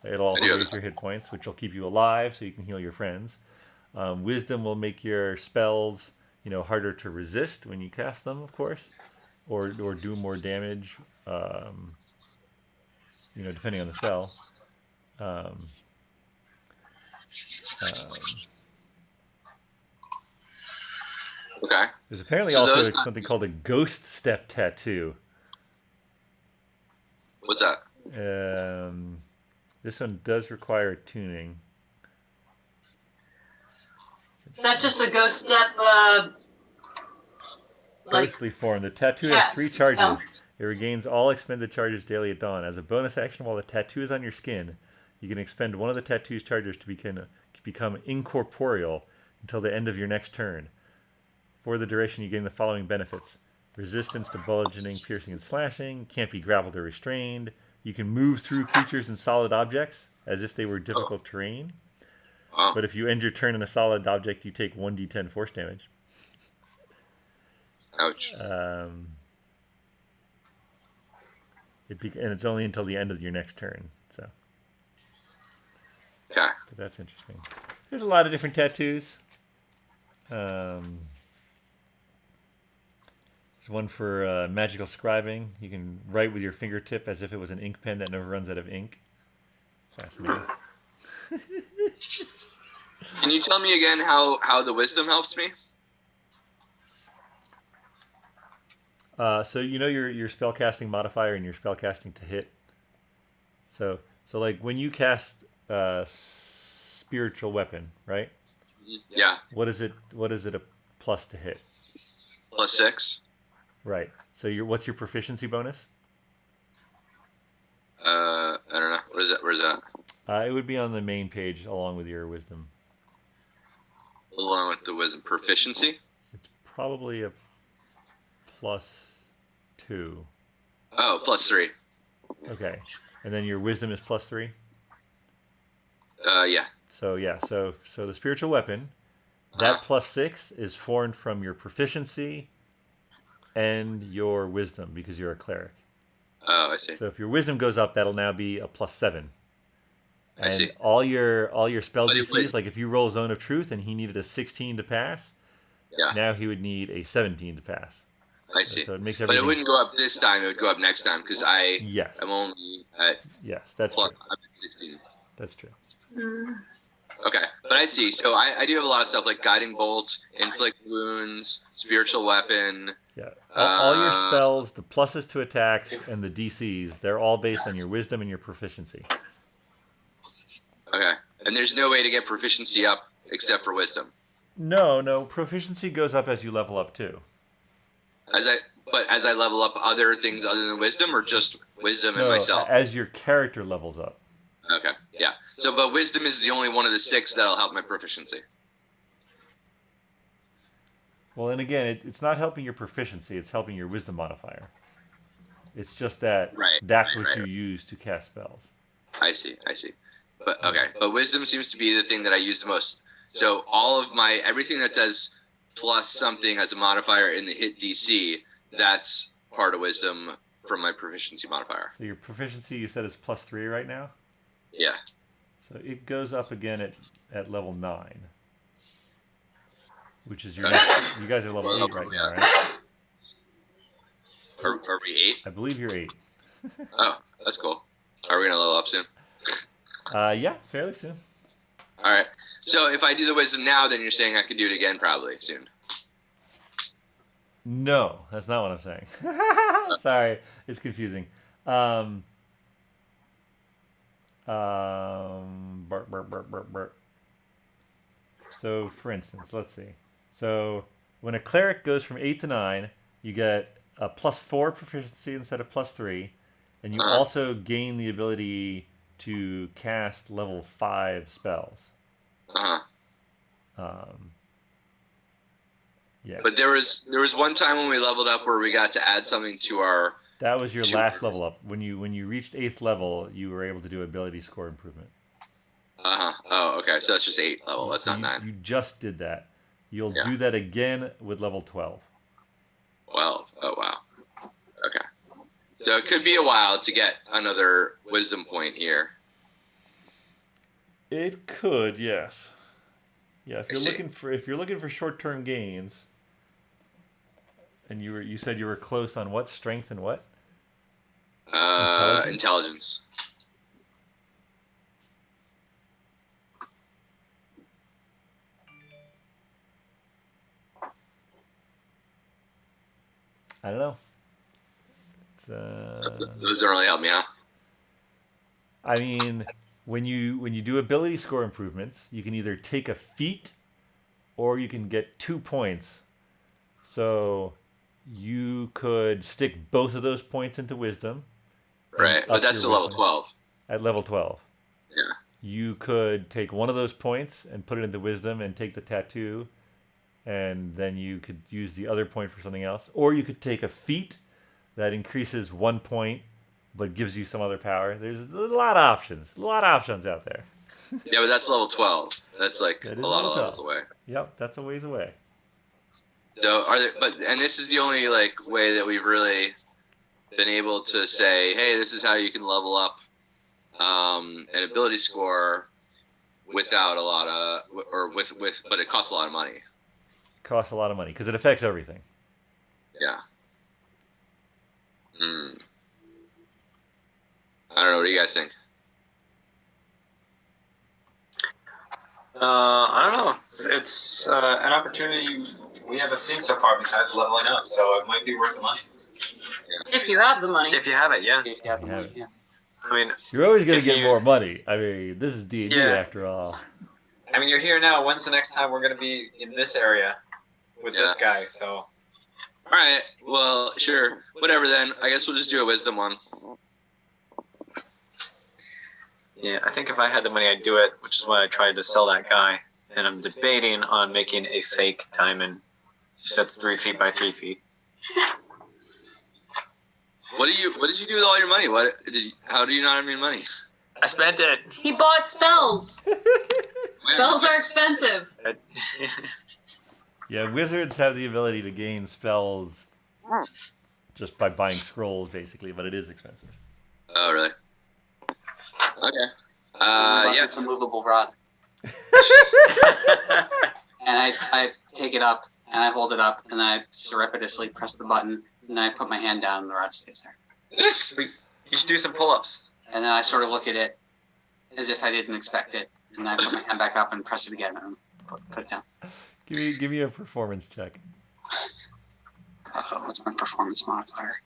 S2: It'll also raise your hit points, which will keep you alive, so you can heal your friends. Wisdom will make your spells, harder to resist when you cast them, of course, or do more damage, depending on the spell.
S5: Okay.
S2: There's apparently also something called a ghost step tattoo.
S5: What's that?
S2: This one does require tuning.
S3: Is that just a ghost step?
S2: Ghostly form. The tattoo has 3 charges. It regains all expended charges daily at dawn. As a bonus action, while the tattoo is on your skin, you can expend one of the tattoo's charges to become incorporeal until the end of your next turn. For the duration, you gain the following benefits: resistance to bludgeoning, piercing, and slashing. Can't be grappled or restrained. You can move through creatures and solid objects as if they were difficult terrain. But if you end your turn in a solid object, you take 1d10 force damage.
S5: Ouch.
S2: And it's only until the end of your next turn. So.
S5: Yeah.
S2: But that's interesting. There's a lot of different tattoos. There's one for magical scribing. You can write with your fingertip as if it was an ink pen that never runs out of ink. Fascinating.
S5: Can you tell me again how the wisdom helps me?
S2: So your spellcasting modifier and your spellcasting to hit. So like when you cast spiritual weapon, right?
S5: Yeah.
S2: What is it a plus to hit?
S5: +6.
S2: Right. So what's your proficiency bonus?
S5: I don't know. What is that? Where's that?
S2: It would be on the main page along with your wisdom.
S5: Along with the wisdom. Proficiency?
S2: It's probably a +2.
S5: Oh, +3.
S2: Okay. And then your wisdom is +3?
S5: Yeah.
S2: So the spiritual weapon, that +6 is formed from your proficiency and your wisdom because you're a cleric.
S5: Oh, I see.
S2: So if your wisdom goes up, that'll now be a +7. And
S5: I see.
S2: all your spell
S5: But it
S2: DCs,
S5: would-
S2: like if you roll Zone of Truth and he needed a 16 to pass,
S5: Yeah,
S2: now he would need a 17 to pass.
S5: I see.
S2: So it makes
S5: But
S2: everything.
S5: it wouldn't go up this time. It would go up next time because I
S2: Yes.
S5: am only at
S2: Yes, that's
S5: plus.
S2: true.
S5: I'm at 16.
S2: That's true.
S5: Okay, but I see. So I do have a lot of stuff like guiding bolt, inflict wounds, spiritual weapon.
S2: Yeah. All your
S5: Uh,
S2: spells, the pluses to attacks, and the DCs, they're all based on your wisdom and your proficiency.
S5: Okay, and there's no way to get proficiency up except for wisdom.
S2: No. Proficiency goes up as you level up too.
S5: As I level up other things other than wisdom, or just wisdom and
S2: No,
S5: myself.
S2: as your character levels up.
S5: Okay, yeah. So, but wisdom is the only one of the 6 that'll help my proficiency.
S2: Well, and again, it's not helping your proficiency; it's helping your wisdom modifier. It's just that that's what you use to cast spells.
S5: I see. But okay, but wisdom seems to be the thing that I use the most. So all of my everything that says plus something as a modifier in the hit DC, that's part of wisdom from my proficiency modifier.
S2: So your proficiency, you said, is +3 right now.
S5: Yeah.
S2: So it goes up again at level 9, which is your next. You guys are level 8 right now, right?
S5: Are we 8?
S2: I believe you're 8.
S5: Oh, that's cool. Are we gonna level up soon?
S2: Yeah, fairly soon.
S5: All right. So if I do the wisdom now, then you're saying I could do it again probably soon.
S2: No, that's not what I'm saying. Sorry, it's confusing. Burp. So, for instance, let's see. So, when a cleric goes from 8 to 9, you get a +4 proficiency instead of +3, and you also gain the ability to cast level 5 spells. Yeah.
S5: But there was one time when we leveled up where we got to add something to our.
S2: That was your last level up. When you reached 8th level, you were able to do ability score improvement.
S5: Oh, okay. So that's just 8 level. That's not 9.
S2: You just did that. You'll do that again with level 12.
S5: 12. Oh, wow. Okay. So it could be a while to get another wisdom point here.
S2: It could, yes. Yeah, if
S5: I see.
S2: you're looking for short-term gains, and you said you were close on what, strength and what?
S5: Intelligence.
S2: I don't know. It's,
S5: Those don't really help me out.
S2: I mean, when you do ability score improvements, you can either take a feat or you can get 2 points. So you could stick both of those points into wisdom.
S5: Right, but that's still level 12.
S2: At level 12.
S5: Yeah.
S2: You could take one of those points and put it into wisdom and take the tattoo, and then you could use the other point for something else. Or you could take a feat that increases 1 point but gives you some other power. There's a lot of options. A lot of options out there.
S5: Yeah, but that's level 12. That's like a lot of levels away.
S2: Yep, that's a ways away.
S5: So and this is the only like way that we've really been able to say, hey, this is how you can level up an ability score without a lot of, but it costs a lot of money.
S2: Costs a lot of money because it affects everything.
S5: Yeah. I don't know. What do you guys think?
S4: I don't know. It's an opportunity we haven't seen so far besides leveling up, so it might be worth the money.
S3: If you have the money.
S4: If you have it, yeah.
S1: If you have the money, yeah.
S4: I mean,
S2: You're always going to
S4: if
S2: get
S4: you-
S2: more money. I mean, this is D&D
S4: Yeah.
S2: after all.
S4: I mean, you're here now. When's the next time we're going to be in this area with this guy? So,
S5: All right. Well, sure. Whatever then. I guess we'll just do a wisdom one.
S4: yeah, I think if I had the money, I'd do it, which is why I tried to sell that guy. And I'm debating on making a fake diamond that's 3 feet by 3 feet.
S5: What did you do with all your money? How do you not have any money?
S4: I spent it.
S3: He bought spells. Spells are expensive.
S2: Yeah, wizards have the ability to gain spells just by buying scrolls, basically, but it is expensive.
S5: Oh, really? Okay.
S1: Yeah. It's a movable rod. And I take it up, and I hold it up, and I surreptitiously press the button, and I put my hand down, and the rod stays there.
S4: You should do some pull-ups.
S1: And then I sort of look at it as if I didn't expect it, and I put my hand back up and press it again and put it down.
S2: Give me a performance check.
S1: What's my performance modifier?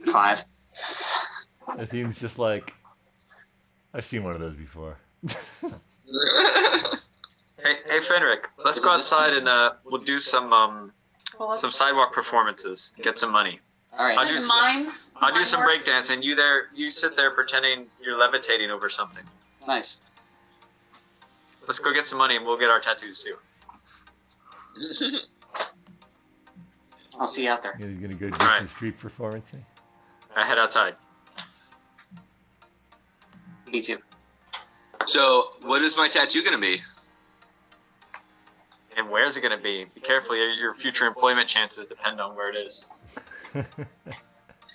S1: 5.
S2: Athene's just like, I've seen one of those before.
S4: Hey, Finric, let's go outside and we'll do some sidewalk performances. Get some money.
S1: All right.
S4: I'll do
S3: mimes.
S4: I'll do some breakdancing. You sit there pretending you're levitating over something.
S1: Nice.
S4: Let's go get some money and we'll get our tattoos too.
S1: I'll see you out there.
S2: He's gonna go do
S4: Alright.
S2: some street performance.
S4: I head outside.
S1: Me too.
S5: So, what is my tattoo gonna be?
S4: And where's it going to be? Be careful, your future employment chances depend on where it is.
S3: You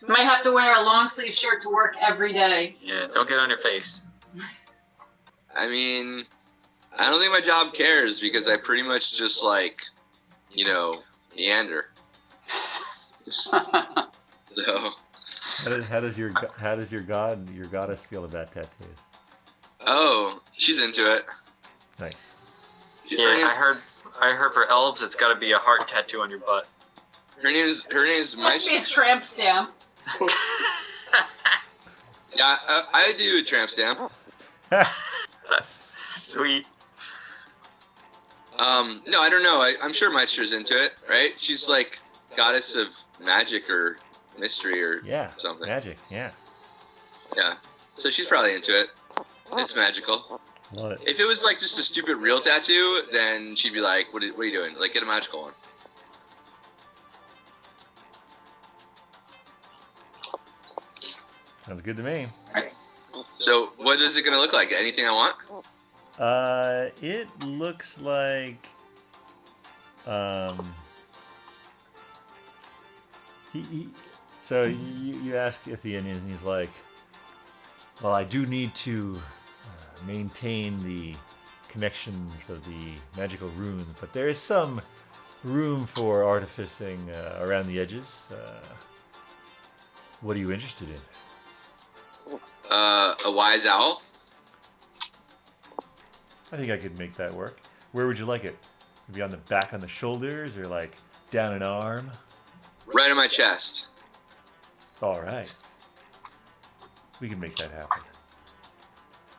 S3: might have to wear a long sleeve shirt to work every day.
S4: Yeah, don't get on your face.
S5: I mean, I don't think my job cares because I pretty much just meander. So,
S2: How does your goddess feel about tattoos?
S5: oh, she's into it.
S2: Nice.
S4: Yeah, I heard for elves it's got to be a heart tattoo on your butt.
S5: Her name's
S3: Must be a tramp stamp.
S5: Yeah, I do a tramp stamp.
S4: Sweet.
S5: No, I don't know. I'm sure Meister's into it, right? She's like goddess of magic or mystery or something.
S2: Magic, yeah.
S5: Yeah. So she's probably into it. It's magical.
S2: Love it.
S5: If it was like just a stupid real tattoo, then she'd be like, what are you doing? Like, get a magical one.
S2: Sounds good to me.
S5: So what is it going to look like? Anything I want?
S2: It looks like so you ask Ithian and he's like, well, I do need to maintain the connections of the magical runes, but there is some room for artificing around the edges. What are you interested in?
S5: A wise owl?
S2: I think I could make that work. Where would you like it? Maybe on the back, on the shoulders, or like down an arm?
S5: Right on my chest.
S2: All right. We can make that happen.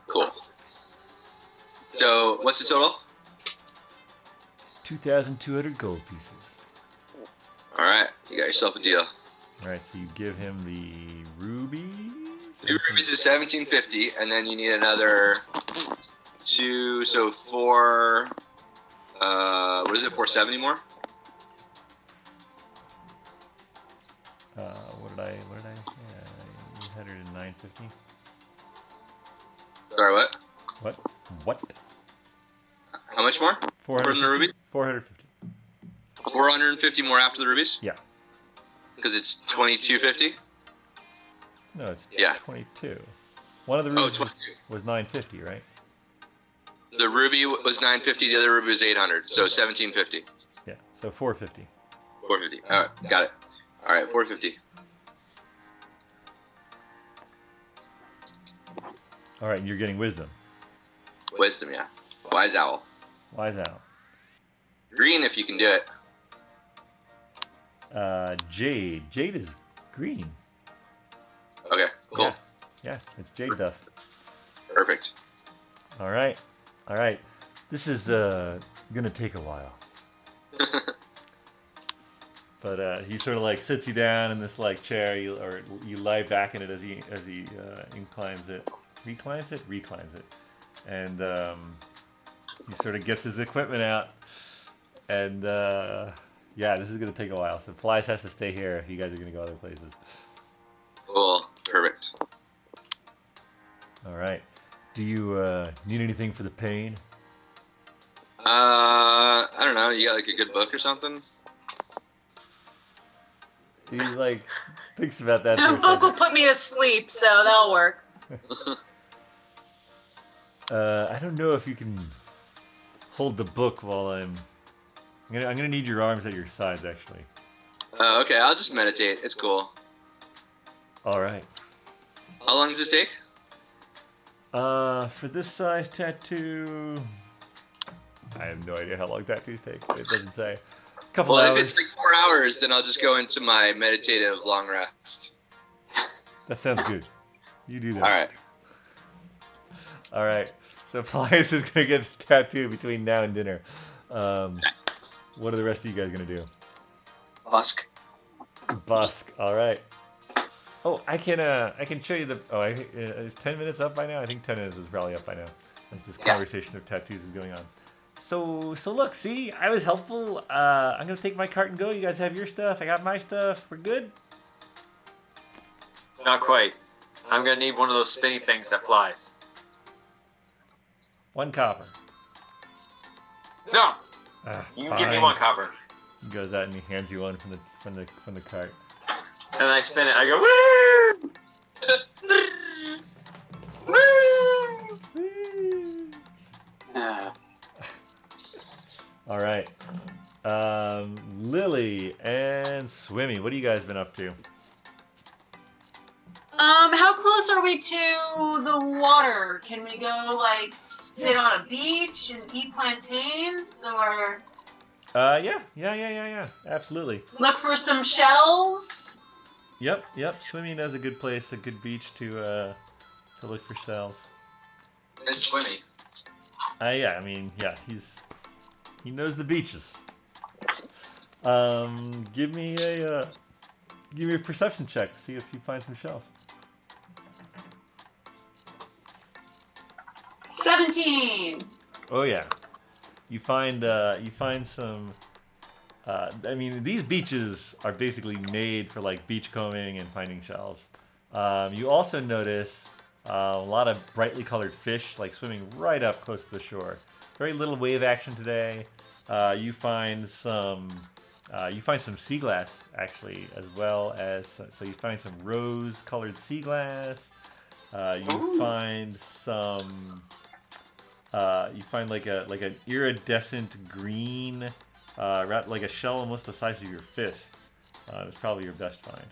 S5: Cool. So what's the total?
S2: 2,200 gold pieces.
S5: All right, you got yourself a deal.
S2: All right, so you give him the rubies.
S5: 2 rubies is 1750, and then you need another 2, so 4. What is it? 470 more.
S2: What did I? Yeah, you had it in 950.
S5: Sorry, what?
S2: What?
S5: How much more?
S2: 400
S5: the rubies?
S2: 450.
S5: 450 more after the rubies?
S2: Yeah.
S5: Because it's 2250.
S2: No, it's
S5: Yeah.
S2: 22. One of the rubies
S5: 22.
S2: was 950, right?
S5: The ruby was 950. The other ruby was 800. So 1750.
S2: Yeah. So 450.
S5: 450. All right, got it. All right, 450.
S2: All right, and you're getting wisdom.
S5: Wisdom, yeah. Wise owl.
S2: Wise out.
S5: Green if you can do it.
S2: Jade. Jade is green.
S5: Okay, cool.
S2: Yeah, it's jade dust.
S5: Perfect.
S2: All right. This is gonna take a while. But he sort of like sits you down in this like chair, you lie back in it as he reclines it, and he sort of gets his equipment out, and this is gonna take a while. So Paelias has to stay here. You guys are gonna go other places.
S5: Cool. Perfect.
S2: All right. Do you need anything for the pain?
S5: I don't know. You got like a good book or something?
S2: He like thinks about that.
S3: The book will put me to sleep, so that'll work.
S2: I don't know if you can hold the book while I'm gonna need your arms at your sides, actually.
S5: Okay, I'll just meditate. It's cool.
S2: All right.
S5: How long does this take?
S2: For this size tattoo, I have no idea how long tattoos take. It doesn't say. A couple
S5: Well,
S2: hours.
S5: if it's like 4 hours, then I'll just go into my meditative long rest.
S2: That sounds good. You do that.
S5: All right.
S2: All right. So Paelias is gonna get a tattoo between now and dinner. What are the rest of you guys gonna do?
S1: Busk.
S2: Busk. All right. Oh, I can show you the. Oh, is 10 minutes up by now? I think 10 minutes is probably up by now, as this conversation of tattoos is going on. So look, see, I was helpful. I'm gonna take my cart and go. You guys have your stuff. I got my stuff. We're good.
S4: Not quite. I'm gonna need one of those spinny things that flies.
S2: 1 copper.
S4: No. You give me
S2: Fine.
S4: 1 copper.
S2: He goes out and he hands you one from the cart.
S4: And I spin it. I go, woo!
S2: All right. Lily and Swimmy, what have you guys been up to?
S3: How close are we to the water? Can we go like sit on a beach and eat plantains, or
S2: Yeah. Absolutely.
S3: look for some shells?
S2: Yep. Swimmy knows a good place, a good beach to look for shells.
S5: It's Swimmy.
S2: He knows the beaches. Give me a perception check to see if you find some shells.
S3: 17.
S2: Oh yeah, you find some. These beaches are basically made for like beachcombing and finding shells. You also notice a lot of brightly colored fish like swimming right up close to the shore. Very little wave action today. You find some sea glass actually, as well as so you find some rose-colored sea glass. You find some. You find like an iridescent green, like a shell almost the size of your fist. It's probably your best find.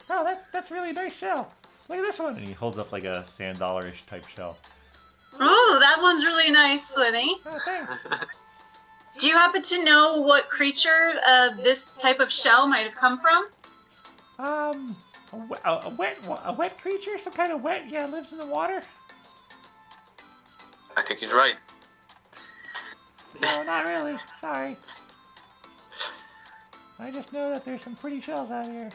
S2: Oh, that's really a nice shell. Look at this one, and he holds up like a sand dollar-ish type shell.
S3: Oh, that one's really nice, Swimmy.
S2: Oh, thanks.
S3: Do you happen to know what creature this type of shell might have come from?
S2: A wet creature, some kind of wet. Yeah, lives in the water.
S4: I think he's right.
S2: No, not really. Sorry. I just know that there's some pretty shells out here.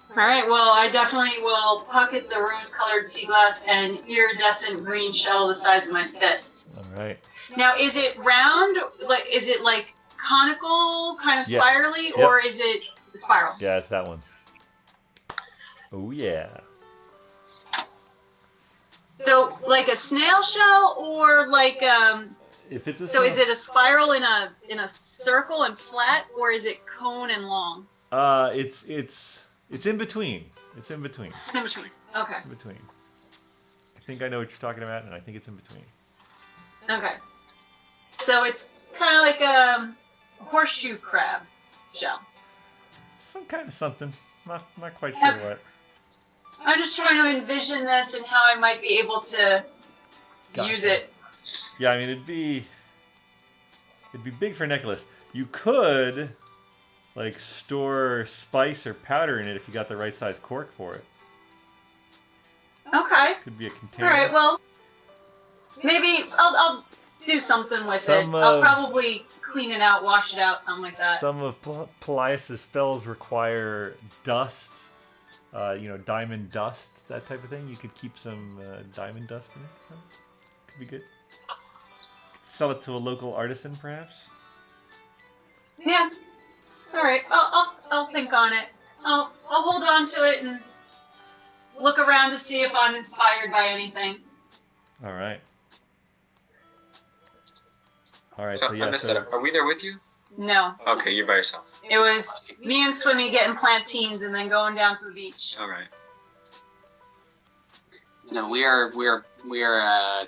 S3: All right, well, I definitely will pocket the rose-colored sea glass and iridescent green shell the size of my fist.
S2: All right.
S3: Now, is it round? Like, is it like conical, kind of
S2: Yes.
S3: spirally,
S2: Yep.
S3: or is it the spiral?
S2: Yeah, it's that one. Oh yeah.
S3: So, like a snail shell, or like
S2: If it's a
S3: so, is it a spiral in a circle and flat, or is it cone and long?
S2: It's in between. It's in between.
S3: It's in between. Okay.
S2: In between. I think I know what you're talking about, and I think it's in between.
S3: Okay. So it's kind of like a horseshoe crab shell.
S2: Some kind of something. Not quite sure what.
S3: I'm just trying to envision this and how I might be able to use it.
S2: Yeah, I mean it'd be big for a necklace. You could like store spice or powder in it if you got the right size cork for it.
S3: Okay.
S2: Could be a container.
S3: All right. Well, maybe I'll do something with it. I'll probably clean it out, wash it out, something like that.
S2: Some of Paelias' spells require dust, diamond dust, that type of thing. You could keep some diamond dust in it. Could be good. Sell it to a local artisan, perhaps.
S3: Yeah. All right. I'll think on it. I'll hold on to it and look around to see if I'm inspired by anything.
S2: All right. All right,
S4: So
S2: so yeah,
S4: I missed that. Are we there with you?
S3: No,
S4: Okay, you're by yourself.
S3: it was me and Swimmy getting plantains and then going down to the beach.
S4: All right.
S1: No, we are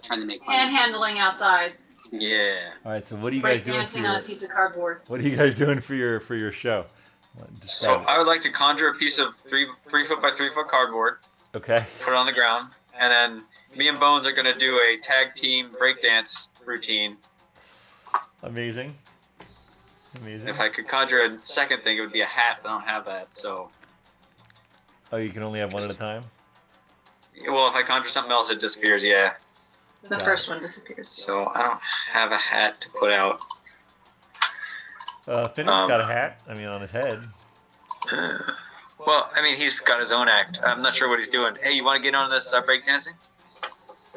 S1: trying to make money.
S3: Panhandling outside,
S4: Yeah.
S2: All right, so what are you guys
S3: break
S2: doing for
S3: dancing on a
S2: your
S3: piece of cardboard.
S2: What are you guys doing for your show?
S4: So
S2: Describe it.
S4: I would like to conjure a piece of 3 foot by 3 foot cardboard,
S2: Okay.
S4: put it on the ground, and then me and Bones are going to do a tag team breakdance routine.
S2: Amazing. Amazing.
S4: If I could conjure a second thing, it would be a hat, but I don't have that. So,
S2: Oh, you can only have one at a time?
S4: well, if I conjure something else, it disappears. Yeah.
S3: The first one disappears.
S4: So I don't have a hat to put out.
S2: Finric's got a hat, on his head.
S4: Well, I mean, he's got his own act. I'm not sure what he's doing. Hey, you want to get on this breakdancing,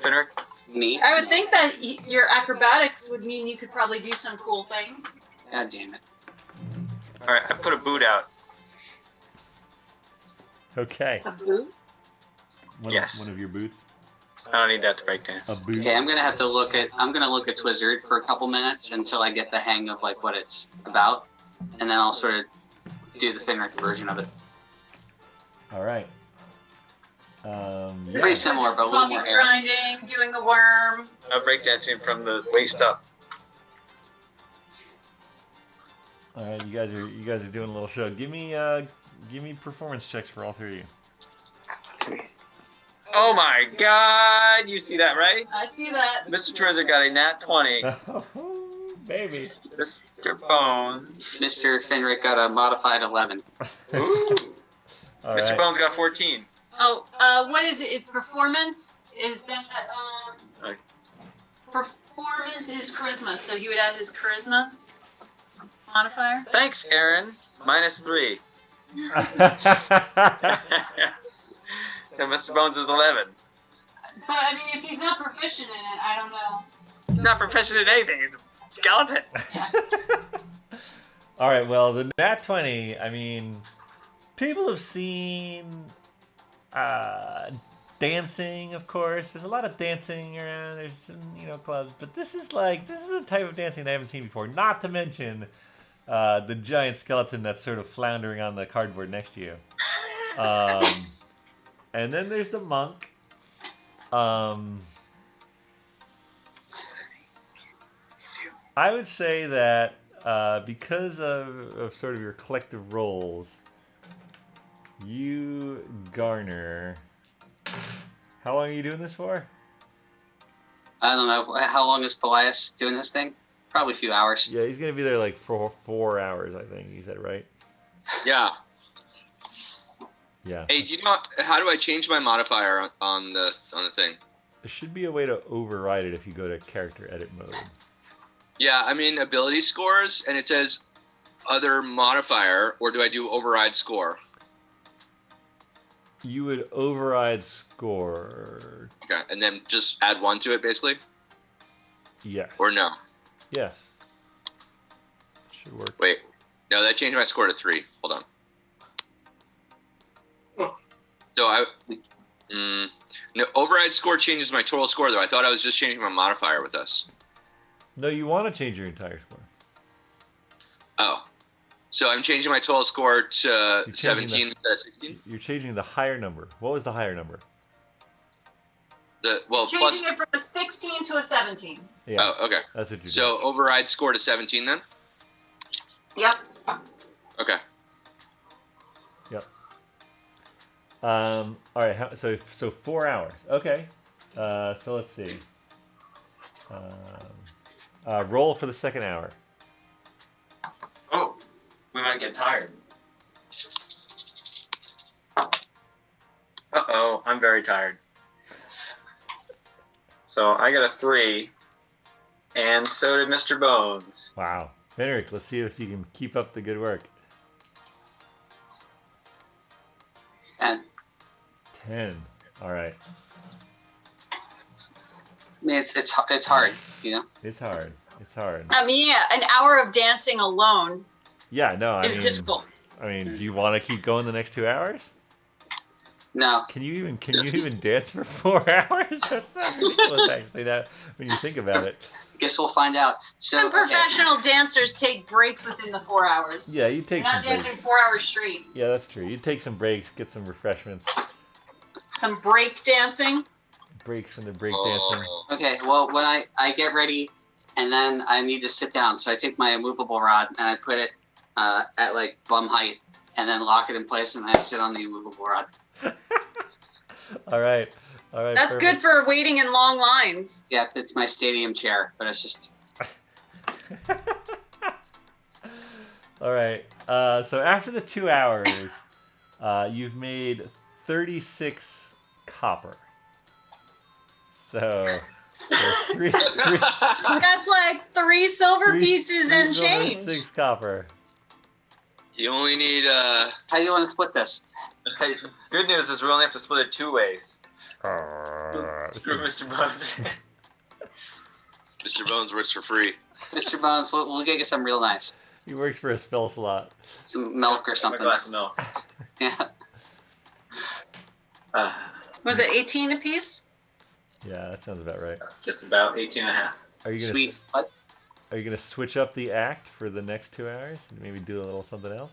S4: Finric?
S1: Me?
S3: I would think that your acrobatics would mean you could probably do some cool things.
S1: God damn it.
S4: All right, I put a boot out.
S2: Okay.
S3: A boot?
S4: Yes.
S2: One of your boots.
S4: I don't need that to breakdance.
S2: A boot.
S1: Okay, I'm gonna look at Twizzard for a couple minutes until I get the hang of like what it's about, and then I'll sort of do the Finric version of it.
S2: All right.
S1: Pretty similar, but a little more air.
S3: Grinding, doing the worm.
S4: Breakdancing from the waist up.
S2: All right, you guys are doing a little show. Give me performance checks for all three of you.
S4: Oh my God! You see that, right?
S3: I see that.
S4: Mr. Trezor got a nat 20.
S2: Baby.
S4: Mr. Bones.
S1: Mr. Finric got a modified 11.
S4: Ooh.
S2: All
S4: Mr.
S2: right.
S4: Bones got 14.
S3: Oh, what is it? Performance? Is that,
S4: Okay.
S3: Performance is charisma, so he would add his charisma modifier.
S4: Thanks, Erin. -3. So Mr. Bones is 11.
S3: But, I mean, if he's not proficient in it, I don't know.
S4: He's not proficient in anything. He's a skeleton.
S2: All right. Well, the nat 20. People have seen dancing, of course. There's a lot of dancing around. There's clubs, but this is a type of dancing I haven't seen before. Not to mention the giant skeleton that's sort of floundering on the cardboard next to you. And then there's the monk. I would say that because of sort of your collective roles, you garner. How long are you doing this for?
S1: I don't know. How long is Paelias doing this thing? Probably a few hours.
S2: Yeah, he's gonna be there like for 4 hours, I think. You said, right?
S5: Yeah.
S2: Yeah.
S5: Hey, do you know how do I change my modifier on the thing?
S2: There should be a way to override it if you go to character edit mode.
S5: Yeah, I'm in ability scores, and it says other modifier, or do I do override score?
S2: You would override score.
S5: Okay, and then just add 1 to it, basically?
S2: Yes.
S5: Or no?
S2: Yes. Should work.
S5: Wait. No, that changed my score to 3. Hold on. So no, override score changes my total score, though. I thought I was just changing my modifier with this.
S2: No, you want to change your entire score.
S5: Oh. So I'm changing my total score to
S2: You're
S5: 17 instead of 16?
S2: You're changing the higher number. What was the higher number?
S3: Changing
S5: Plus...
S3: it from a 16 to a 17.
S2: Yeah.
S5: Oh, okay.
S2: That's what you're
S5: So override score to 17 then?
S3: Yep.
S5: Okay.
S2: Yep. All right. So 4 hours. Okay. So let's see. Roll for the second hour.
S4: Oh, we might get tired. Uh-oh, I'm very tired. So I got a 3, and so did Mr. Bones.
S2: Wow. Finric, let's see if you can keep up the good work.
S1: 10.
S2: 10. All right.
S1: I mean, it's hard,
S2: It's hard. It's hard.
S3: I mean, yeah, an hour of dancing alone
S2: Yeah, no,
S3: is difficult.
S2: Do you want to keep going the next 2 hours?
S1: No.
S2: Can you even dance for 4 hours? That sounds ridiculous, actually. Now, when you think about it.
S1: Guess we'll find out. So
S3: Some professional dancers take breaks within the 4 hours.
S2: Yeah, you take
S3: You're
S2: some
S3: not dancing
S2: breaks.
S3: 4 hours straight.
S2: Yeah, that's true. You take some breaks, get some refreshments.
S3: Some break dancing.
S2: Breaks from the break dancing.
S1: Okay, well, when I get ready, and then I need to sit down, so I take my immovable rod and I put it at like bum height, and then lock it in place, and I sit on the immovable rod.
S2: All right.
S3: That's
S2: perfect.
S3: good for waiting in long lines.
S1: Yeah, it's my stadium chair, but it's just.
S2: All right. So after the 2 hours, you've made 36 copper. So three
S3: That's like 3 silver pieces and change.
S2: 6 copper.
S5: You only need
S1: How do you want to split this?
S4: Hey, good news is we only have to split it 2 ways. Screw
S2: Mr.
S4: Mr. Bones.
S5: Mr. Bones works for free.
S1: Mr. Bones, we'll get you some real nice.
S2: He works for a spell slot.
S1: Some milk or
S4: A
S1: something.
S4: glass of milk.
S1: Yeah.
S3: Was it 18 apiece?
S2: Yeah, that sounds about right.
S4: Just about 18 and a half.
S2: Are you gonna
S1: Sweet. What?
S2: Are you gonna switch up the act for the next 2 hours? Maybe do a little something else.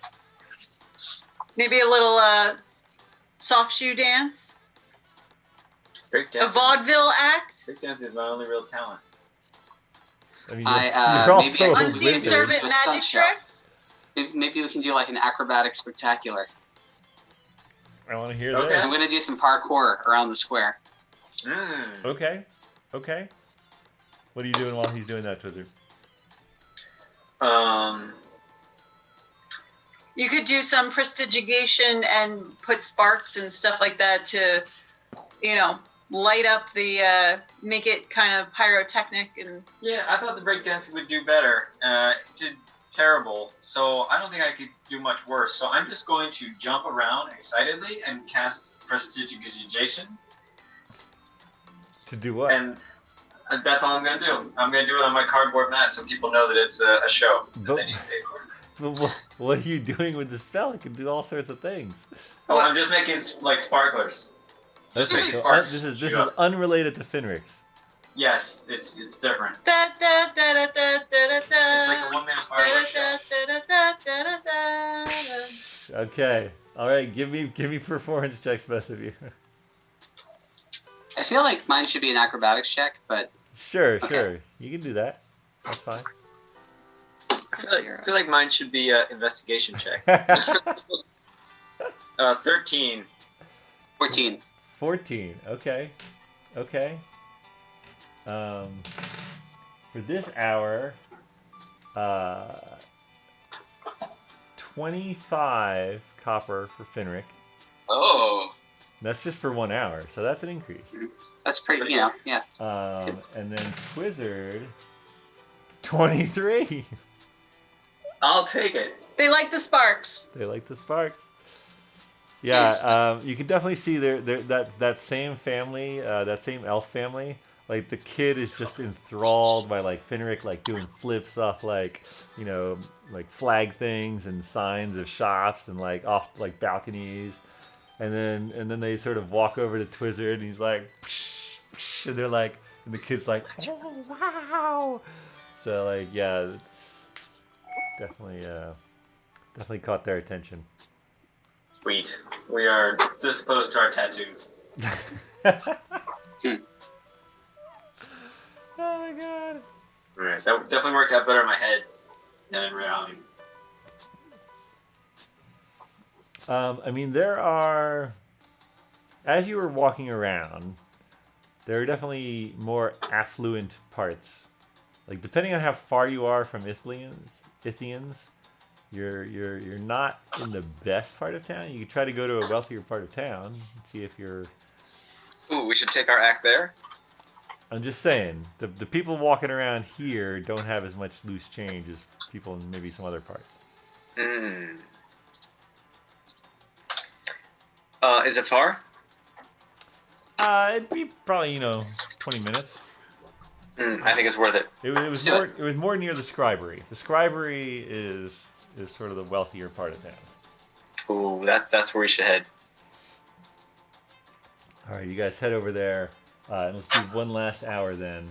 S3: Maybe a little soft shoe dance?
S4: Break
S3: A
S4: dancing.
S3: vaudeville act?
S4: Break dancing is my only real talent.
S2: I mean,
S1: Maybe
S2: you're
S1: I
S2: also
S1: can
S2: a
S1: do
S3: Unseen
S1: wizard.
S3: servant
S1: A stunt
S3: magic
S1: show.
S3: tricks?
S1: Maybe we can do like an acrobatic spectacular.
S2: I want to hear
S4: Okay.
S1: I'm
S2: this.
S1: gonna do some parkour around the square.
S2: Okay. What are you doing while he's doing that, Twizzard?
S3: You could do some prestigitation and put sparks and stuff like that to, light up the, make it kind of pyrotechnic and.
S4: Yeah, I thought the breakdancing would do better. It did terrible, so I don't think I could do much worse. So I'm just going to jump around excitedly and cast prestidigitation,
S2: To do what?
S4: and that's all I'm going to do. I'm going to do it on my cardboard mat so people know that it's a show that
S2: But-
S4: they need to pay for.
S2: But what are you doing with the spell? It can do all sorts of things.
S4: Oh, I'm just making like sparklers. Just
S2: Okay,
S4: making
S2: so
S4: sparks.
S2: this is
S4: shoot up.
S2: unrelated to Finric's.
S4: Yes, it's different.
S3: Da, da, da, da, da, da, da,
S4: It's like a one-man fireworks show.
S3: da, da, da, da, da, da.
S2: Okay. All right. Give me performance checks, both of you.
S1: I feel like mine should be an acrobatics check, but
S2: Sure.
S1: Okay.
S2: You can do that. That's fine.
S4: I feel like mine should be an investigation check. 13.
S1: 14.
S2: 14. Okay. For this hour, 25 copper for Finric.
S5: Oh.
S2: That's just for 1 hour, so that's an increase.
S1: That's pretty, yeah.
S2: And then Twizzard, 23.
S4: I'll take it.
S3: They like the sparks.
S2: They like the sparks. Yeah, you can definitely see that same family, that same elf family. Like the kid is just enthralled by like Finric like doing flips off like like flag things and signs of shops and like off like balconies, and then they sort of walk over to Twizzard and he's like, psh, psh, and they're like, and the kid's like, oh wow. So like yeah, it's definitely caught their attention.
S4: Sweet. We are this close to our tattoos.
S2: Oh my god.
S4: Right. That definitely worked out better in my head than in reality.
S2: I mean, there are, as you were walking around, there are definitely more affluent parts. Like depending on how far you are from Ithians, you're not in the best part of town. You could try to go to a wealthier part of town and see if you're.
S5: Ooh, we should take our act there.
S2: I'm just saying, the people walking around here don't have as much loose change as people in maybe some other parts.
S5: Is it far?
S2: It'd be probably 20 minutes.
S5: I think it's worth it.
S2: It was more near the scribery. The scribery is sort of the wealthier part of town.
S5: Ooh, that's where we should head.
S2: All right, you guys head over there, and let's do one last hour then.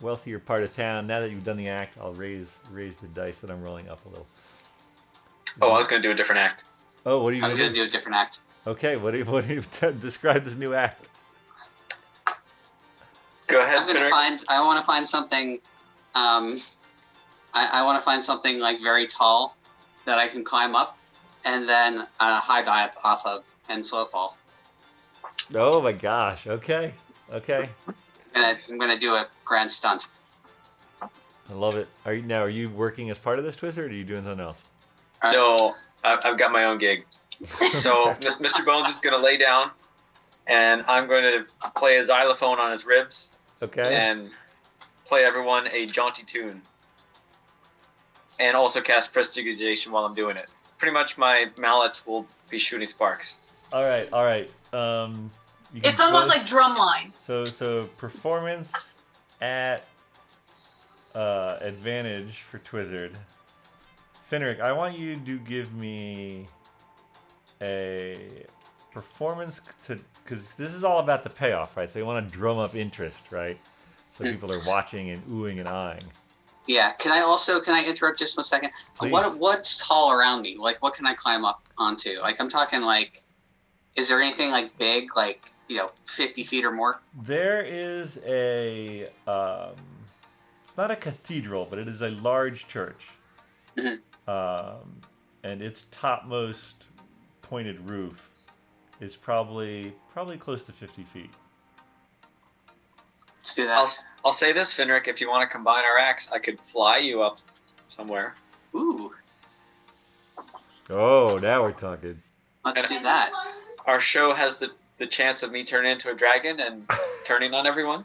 S2: Wealthier part of town. Now that you've done the act, I'll raise the dice that I'm rolling up a little.
S6: Oh, I was going to do a different act.
S2: Oh, what are you?
S1: I was going to do a different act.
S2: Okay, what do you describe this new act?
S6: Go ahead.
S1: I want to find something. I want to find something like very tall that I can climb up, and then high dive off of and slow fall.
S2: Oh my gosh! Okay.
S1: I'm gonna do a grand stunt.
S2: I love it. Are you working as part of this Twister, or are you doing something else?
S6: No, I've got my own gig. So Mr. Bones is going to lay down, and I'm going to play a xylophone on his ribs.
S2: Okay.
S6: And play everyone a jaunty tune. And also cast prestidigitation while I'm doing it. Pretty much my mallets will be shooting sparks.
S2: All right.
S3: It's almost like drumline.
S2: So performance at advantage for Twizzard. Finric, I want you to give me a performance because this is all about the payoff, right? So you want to drum up interest, right? So people are watching and oohing and eyeing.
S1: Yeah. Can I interrupt just 1 second?
S2: Please.
S1: What's tall around me? Like, what can I climb up onto? Like, I'm talking like, is there anything like big, like 50 feet or more?
S2: There is a. It's not a cathedral, but it is a large church.
S1: Mm-hmm.
S2: And its topmost pointed roof is probably close to 50 feet.
S1: Let's do that.
S6: I'll say this, Finric, if you want to combine our acts, I could fly you up somewhere.
S1: Ooh.
S2: Oh, now we're talking.
S1: Let's do that.
S6: Our show has the chance of me turning into a dragon and turning on everyone.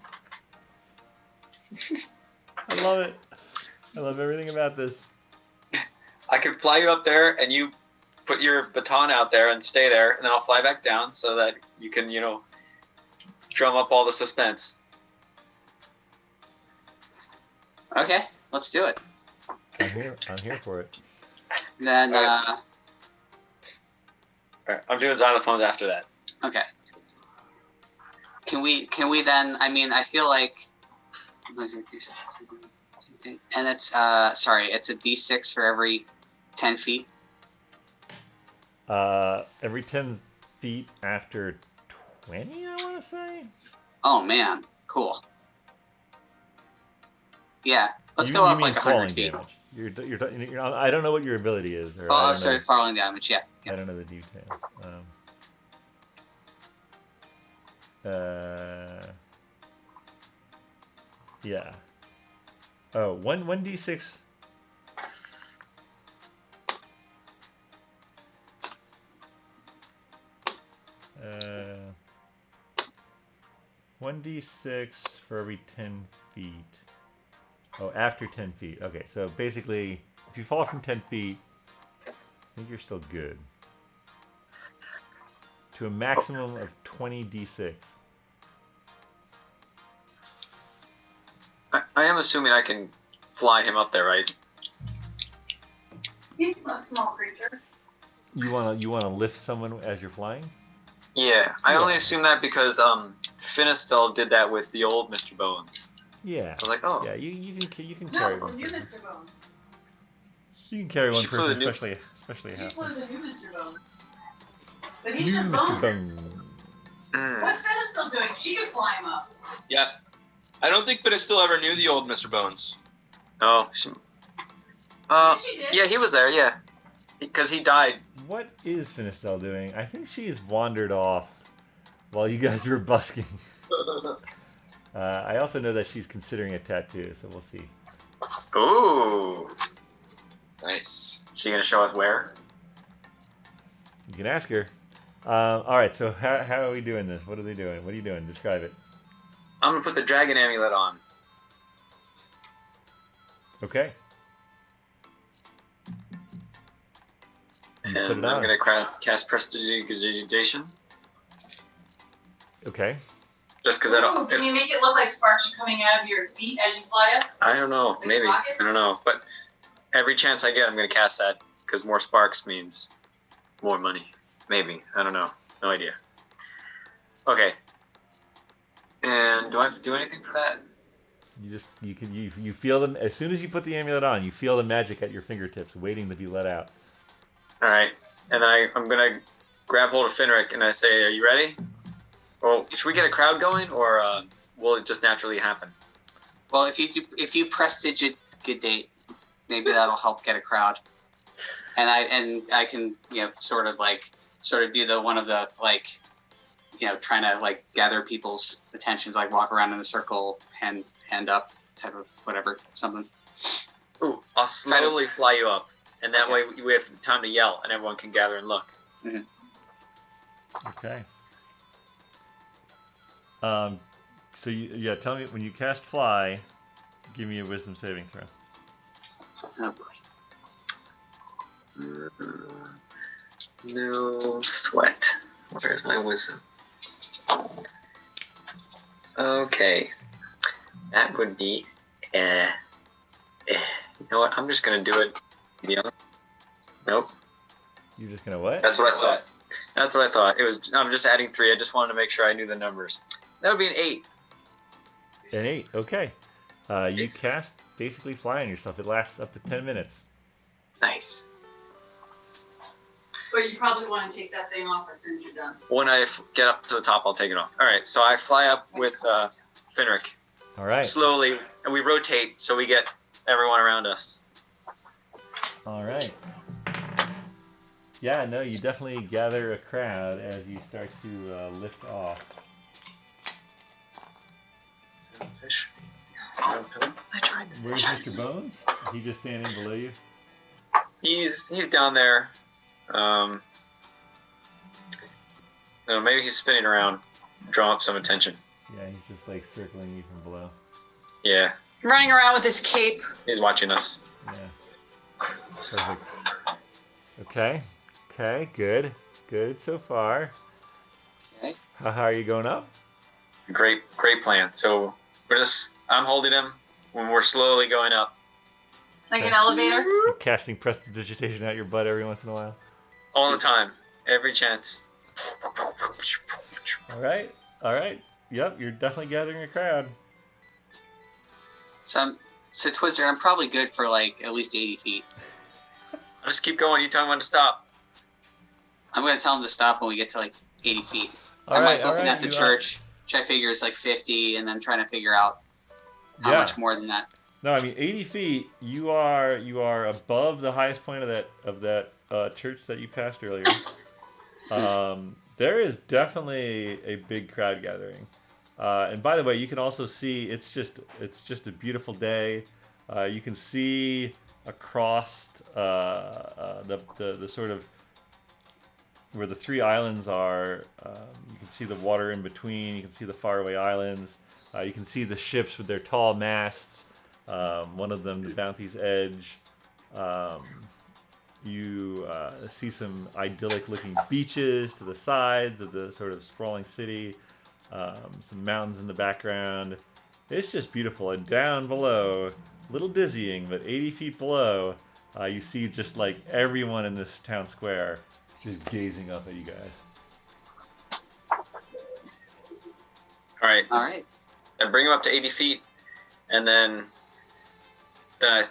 S2: I love it. I love everything about this.
S6: I could fly you up there and you put your baton out there and stay there, and then I'll fly back down so that you can, drum up all the suspense.
S1: Okay, let's do it.
S2: I'm here for it.
S1: Then,
S6: All right, I'm doing xylophones after that.
S1: Okay. Can we then? I mean, I feel like, and it's it's a D6 for every 10 feet.
S2: Every 10 feet after 20, I want to say.
S1: Oh man, cool. Yeah, let's go up like 100 feet.
S2: Damage. I don't know what your ability is.
S1: Falling damage. Yeah.
S2: I don't know the details. Yeah. Oh, 1d6. 1d6 for every 10 feet. Oh, after 10 feet. Okay, so basically, if you fall from 10 feet, I think you're still good. To a maximum of 20d6.
S6: I am assuming I can fly him up there, right?
S3: He's a small creature.
S2: You wanna lift someone as you're flying?
S6: Yeah, I only assume that because Finistel did that with the old Mr. Bones.
S2: Yeah.
S6: So I was like, oh.
S2: Yeah, you can carry one.
S3: New
S2: person.
S3: Mr. Bones.
S2: You can carry one
S6: She flew
S2: person,
S6: the new-
S2: especially
S3: He's
S2: half.
S3: one of the new Mr. Bones. But he's
S2: New
S3: just
S2: Mr.
S3: boners.
S2: Bone.
S3: What's Fenna still doing? She could fly him up.
S5: Yeah. I don't think Finistel ever knew the old Mr. Bones.
S6: Oh,
S3: She did.
S6: yeah, he was there, yeah. Because he died.
S2: What is Finistel doing? I think she's wandered off while you guys were busking. I also know that she's considering a tattoo, so we'll see.
S6: Ooh.
S5: Nice.
S6: She gonna show us where?
S2: You can ask her. All right, so how are we doing this? What are they doing? What are you doing? Describe it.
S6: I'm gonna put the dragon amulet on.
S2: Okay.
S6: And
S2: You put it
S6: I'm
S2: on.
S6: gonna cast prestidigitation.
S2: Okay.
S6: Just because I
S3: Ooh,
S6: don't.
S3: can you make it look like sparks are coming out of your feet as you fly up?
S6: I don't know.
S3: Like
S6: Maybe.
S3: rockets?
S6: I don't know. But every chance I get, I'm gonna cast that because more sparks means more money. Maybe. I don't know. No idea. Okay. And do I have to do anything for that?
S2: You feel them as soon as you put the amulet on. You feel the magic at your fingertips, waiting to be let out.
S6: All right. And I'm gonna grab hold of Finric and I say, "Are you ready? Well, should we get a crowd going, or will it just naturally happen?"
S1: Well, if you prestidigitate, maybe that'll help get a crowd. And I can sort of do the one of the trying to gather people's attentions, like walk around in a circle, hand up type of whatever, something.
S6: Ooh, I'll slowly fly you up, and that way we have time to yell, and everyone can gather and look.
S1: Mm-hmm.
S2: Okay. So tell me when you cast fly, give me a wisdom saving throw.
S1: Oh boy.
S6: No sweat. Where's my wisdom? Okay. That would be you know what? I'm just gonna do it. Nope.
S2: You're just gonna what?
S6: That's what I thought. That's what I thought. I'm just adding 3. I just wanted to make sure I knew the numbers. That would be an 8.
S2: An 8. Okay. You cast basically fly on yourself. It lasts up to 10 minutes.
S6: Nice.
S3: But you probably want to take that thing off as soon as you're done.
S6: When I get up to the top, I'll take it off. All right. So I fly up with Finric.
S2: All right.
S6: Slowly, and we rotate so we get everyone around us.
S2: All right. Yeah, no, you definitely gather a crowd as you start to lift off. Where's Mr. Bones? Is he just standing below you?
S6: He's down there. No, maybe he's spinning around, drawing up some attention.
S2: Yeah, he's just circling you from below.
S6: Yeah.
S3: Running around with his cape.
S6: He's watching us.
S2: Yeah. Perfect. Okay. Okay, good. Good so far.
S1: Okay.
S2: How are you going up?
S6: Great plan. So I'm holding him when we're slowly going up.
S3: Like an elevator?
S2: You're casting prestidigitation out your butt every once in a while.
S6: All the time. Every chance.
S2: All right. Yep, you're definitely gathering a crowd.
S1: So Twizzler, I'm probably good for at least 80 feet.
S6: I'll just keep going. You tell me when to stop.
S1: I'm going to tell him to stop when we get to 80 feet.
S2: I'm
S1: looking at the church, which I figure is 50, and then trying to figure out how much more than that.
S2: No, I mean 80 feet. You are above the highest point of that church that you passed earlier. There is definitely a big crowd gathering. And by the way, you can also see it's just a beautiful day. You can see across the sort of where the 3 islands are. You can see the water in between. You can see the faraway islands. You can see the ships with their tall masts. One of them, the Bounty's Edge. You see some idyllic-looking beaches to the sides of the sort of sprawling city. Some mountains in the background. It's just beautiful. And down below, a little dizzying, but 80 feet below, you see just everyone in this town square just gazing up at you guys.
S6: All right.
S1: I
S6: bring him up to 80 feet, and then I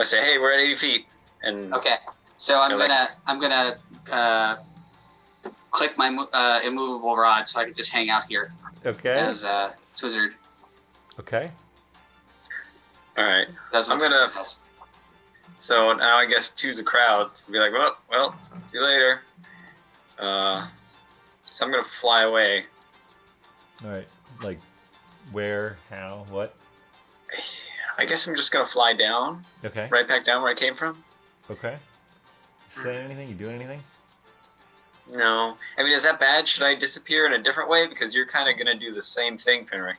S6: say, "Hey, we're at 80 feet." And
S1: okay. So I'm gonna click my immovable rod so I can just hang out here.
S2: Okay.
S1: As Twizzard.
S2: Okay.
S6: All right.
S1: I'm gonna.
S6: So now I guess choose a crowd. So be like, well, see you later. So I'm gonna fly away.
S2: All right. Where? How? What?
S6: I guess I'm just gonna fly down.
S2: Okay.
S6: Right back down where I came from.
S2: Okay. Saying anything? You doing anything?
S6: No. I mean, is that bad? Should I disappear in a different way? Because you're kind of gonna do the same thing, Finric.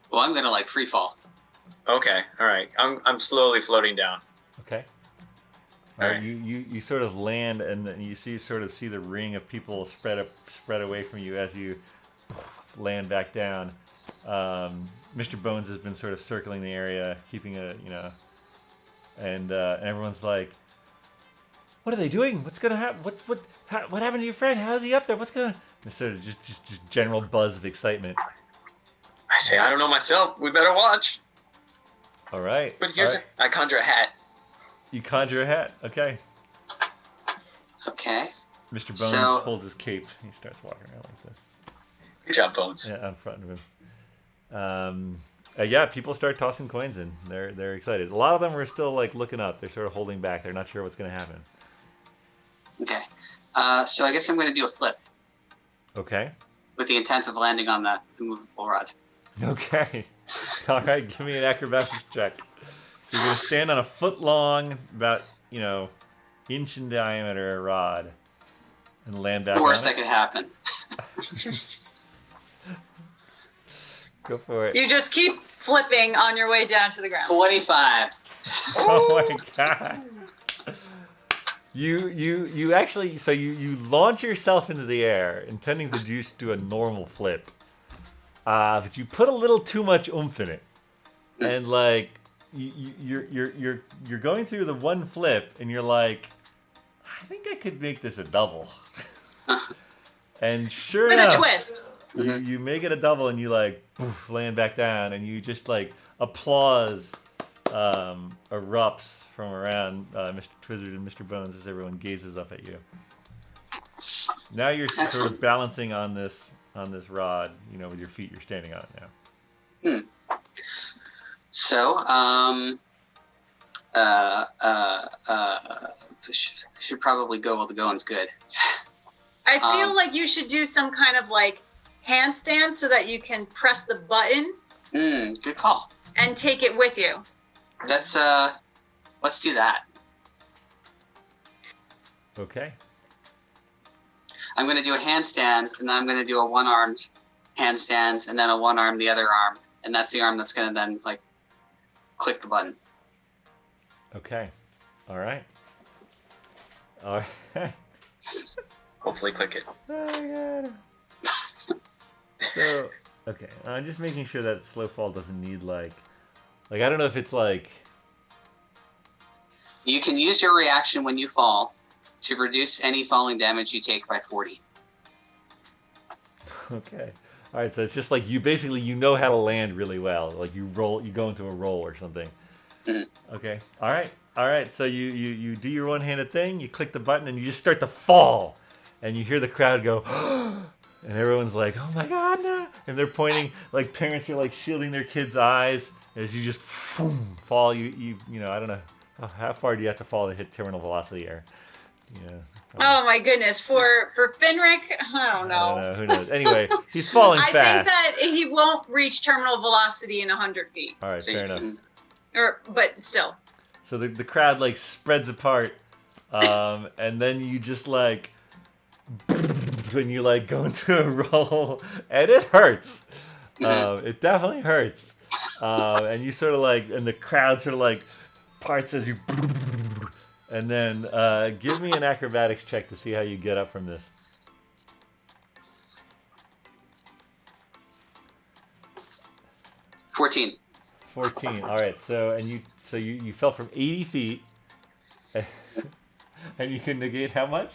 S1: Well, I'm gonna free fall.
S6: Okay. All right. I'm slowly floating down.
S2: Okay.
S6: All right.
S2: You sort of land, and then you see the ring of people spread away from you as you land back down. Mr. Bones has been sort of circling the area, keeping a and everyone's like, "What are they doing? What's gonna happen? What happened to your friend? How's he up there? What's going?" And sort of just general buzz of excitement.
S6: I say, I don't know myself. We better watch.
S2: All right.
S6: But here's I conjure a hat.
S2: You conjure a hat. Okay.
S1: Okay.
S2: Mr. Bones holds his cape. He starts walking around like this.
S6: Good job, Bones.
S2: Yeah, in front of him. Yeah, people start tossing coins in. They're excited. A lot of them are still like looking up. They're sort of holding back. They're not sure what's going to happen.
S1: Okay. So I guess I'm going to do a flip.
S2: Okay.
S1: With the intent of landing on the movable rod.
S2: Okay. All right, give me an acrobatics check. So you're going to stand on a foot long, about, inch in diameter rod and land back on it.
S1: The worst that could happen.
S2: Go for it.
S3: You just keep flipping on your way down to the ground.
S1: 25.
S2: Oh my god. You actually, so you launch yourself into the air, intending to just do a normal flip. But you put a little too much oomph in it. And like you're going through the one flip and you're like, I think I could make this a double. And sure enough,
S3: with a twist.
S2: You make it a double and you like poof, land back down and you just like applause erupts from around Mr. Twizzard and Mr. Bones as everyone gazes up at you. Now you're sort of balancing on this rod, with your feet. You're standing on it now.
S1: So, should probably go while the going's good.
S3: I feel like you should do some kind of like handstand so that you can press the button.
S1: Good call.
S3: And take it with you.
S1: Let's do that.
S2: Okay.
S1: I'm going to do a handstand, and then I'm going to do a one-armed handstand, and then a one-arm the other arm, and that's the arm that's going to then like click the button.
S2: Okay. All right.
S6: Hopefully click it.
S2: Oh my god. So, okay. I'm just making sure that slow fall doesn't need like I don't know if it's like...
S1: You can use your reaction when you fall to reduce any falling damage you take by 40.
S2: Okay. All right, so it's just like you basically know how to land really well. Like you go into a roll or something.
S1: Mm-hmm.
S2: Okay. All right. So you do your one-handed thing. You click the button and you just start to fall, and you hear the crowd go, and everyone's like, "Oh my god!" No! And they're pointing. Like parents are like shielding their kids' eyes as you just fall. You I don't know how far do you have to fall to hit terminal velocity air. Yeah.
S3: Oh my goodness! For Finric, I don't know.
S2: Who knows? Anyway, he's falling fast.
S3: I think that he won't reach terminal velocity in 100 feet.
S2: All right, fair enough.
S3: But still.
S2: So the crowd like spreads apart, and then you just like when you like go into a roll, and it hurts. It definitely hurts. And you sort of like, and the crowd sort of like parts as you. And then give me an acrobatics check to see how you get up from this.
S1: 14.
S2: 14. All right. So you fell from 80 feet, and you can negate how much?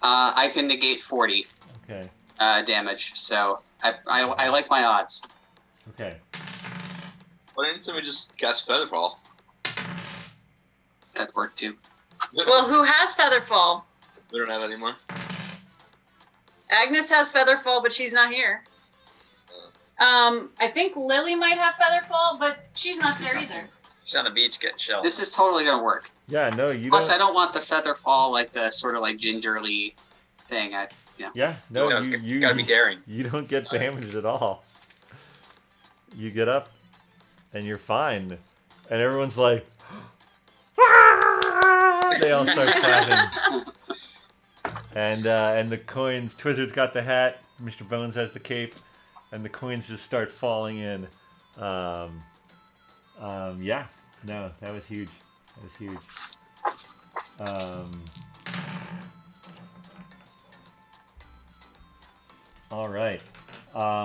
S1: I can negate 40.
S2: Okay.
S1: Damage. So I like my odds.
S2: Okay.
S5: Why didn't somebody just cast Featherfall?
S1: That worked too.
S3: Well, who has Featherfall?
S5: We don't have it anymore.
S3: Agnes has Featherfall, but she's not here. I think Lily might have Featherfall, but she's not there either.
S6: She's on the beach getting shelled.
S1: This is totally gonna work.
S2: Yeah. No, you.
S1: Plus, I don't want the feather fall like the sort of like gingerly thing.
S2: Yeah. No,
S6: you gotta be daring.
S2: You don't get damaged at all. You get up, and you're fine, and everyone's like. They all start clapping. And the coins, Twizzard's got the hat, Mr. Bones has the cape, and the coins just start falling in. Yeah, no, that was huge. All right.